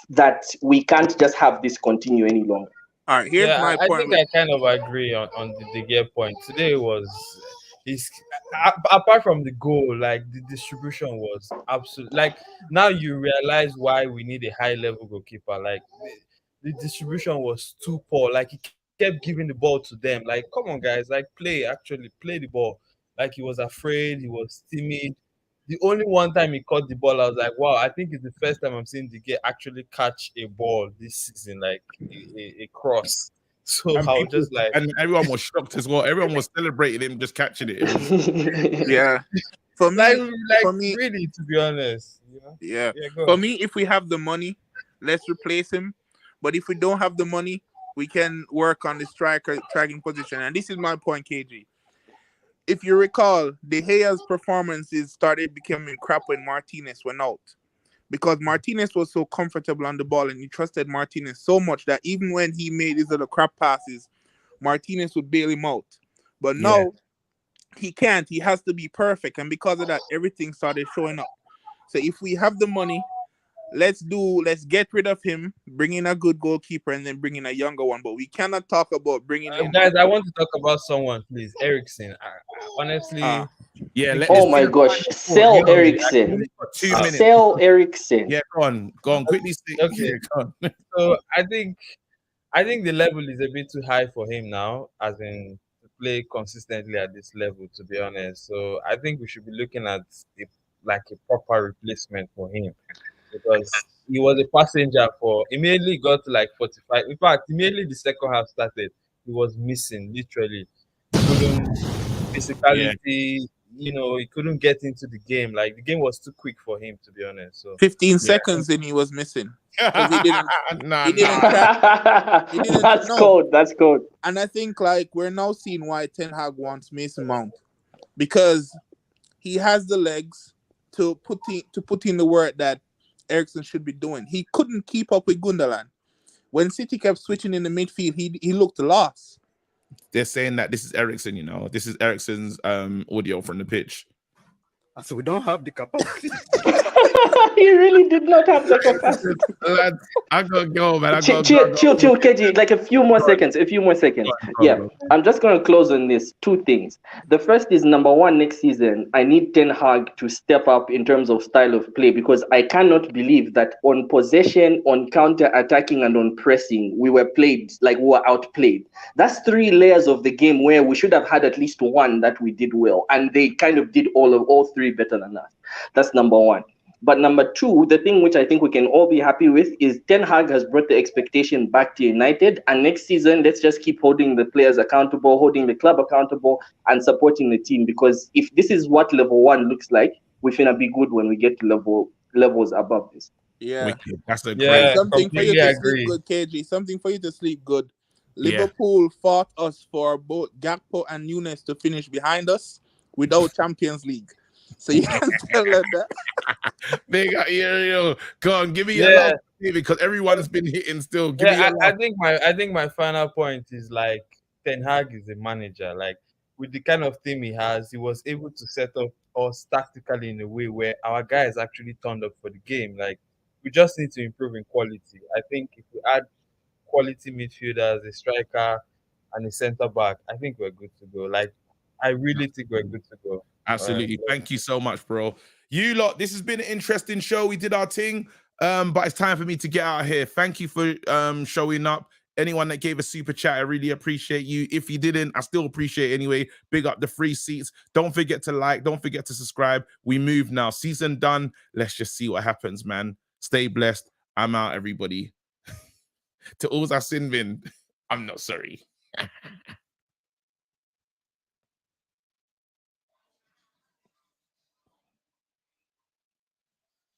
that we can't just have this continue any longer. All right, here's my I point. think I kind of agree on the De Gea point. Today apart from the goal, like the distribution was absolute. Like now you realize why we need a high level goalkeeper. Like the distribution was too poor. Like he kept giving the ball to them. Like, come on, guys, like play the ball. Like he was afraid, he was timid. The only one time he caught the ball, I was like, wow, I think it's the first time I'm seeing De Gea actually catch a ball this season, like a cross. So and I was just like, and everyone was shocked as well. Everyone was celebrating him just catching it. Yeah. For me, really, to be honest. Yeah. go For on. me, if we have the money, let's replace him. But if we don't have the money, we can work on the striking position. And this is my point, KG. If you recall, De Gea's performances started becoming crap when Martinez went out. Because Martinez was so comfortable on the ball and he trusted Martinez so much that even when he made his other crap passes, Martinez would bail him out. But now, he can't. He has to be perfect. And because of that, everything started showing up. So if we have the money, let's get rid of him, bring in a good goalkeeper, and then bring in a younger one. But we cannot talk about bringing in... Guys, I want to talk about someone, please. Eriksen. Honestly... oh my gosh, sell Eriksen. 2 minutes. Sell Eriksen. Yeah, go on, quickly. Okay. So I think the level is a bit too high for him now, as in to play consistently at this level, to be honest. So I think we should be looking at a proper replacement for him, because he was a passenger for immediately got to like 45. In fact, immediately the second half started, he was missing literally. He couldn't physicality. he couldn't get into the game. Like the game was too quick for him, to be honest. So 15 seconds and he was missing because he didn't. He didn't He didn't. That's No. cold. That's cold. And I think like we're now seeing why Ten Hag wants Mason Mount, because he has the legs to put in the work that Eriksen should be doing. He couldn't keep up with Gundogan. When City kept switching in the midfield, he looked lost. They're saying that this is Eriksen, you know. This is Eriksen's audio from the pitch. So we don't have the capacity. He really did not have the capacity. Lads, I gotta go, man. Chill, KG. Like a few more seconds. Yeah, I'm just gonna close on this. Two things. The first is, number one, next season I need Ten Hag to step up in terms of style of play, because I cannot believe that on possession, on counter attacking, and on pressing we were outplayed. That's 3 layers of the game where we should have had at least one that we did well, and they kind of did all 3 better than us. That's number one. But number 2, the thing which I think we can all be happy with is Ten Hag has brought the expectation back to United. And next season, let's just keep holding the players accountable, holding the club accountable, and supporting the team. Because if this is what level 1 looks like, we're going to be good when we get to levels above this. Yeah. That's a great. Something for you to sleep good, KG. Something for you to sleep good. Liverpool fought us for both Gakpo and Nunes to finish behind us without Champions League. So you can tell them that. Big, go on, give me your last thing, because everyone has been hitting still. Give me your I think my final point is like Ten Hag is a manager. Like with the kind of team he has, he was able to set up us tactically in a way where our guys actually turned up for the game. Like we just need to improve in quality. I think if we add quality midfielders, a striker, and a centre back, I think we're good to go. Like I really think we're good to go. Absolutely. Thank you so much, bro. You lot, this has been an interesting show. We did our thing, but it's time for me to get out of here. Thank you for showing up. Anyone that gave a super chat, I really appreciate you. If you didn't, I still appreciate it anyway. Big up the free seats. Don't forget to like. Don't forget to subscribe. We move now. Season done. Let's just see what happens, man. Stay blessed. I'm out, everybody. To all our sin bin, I'm not sorry.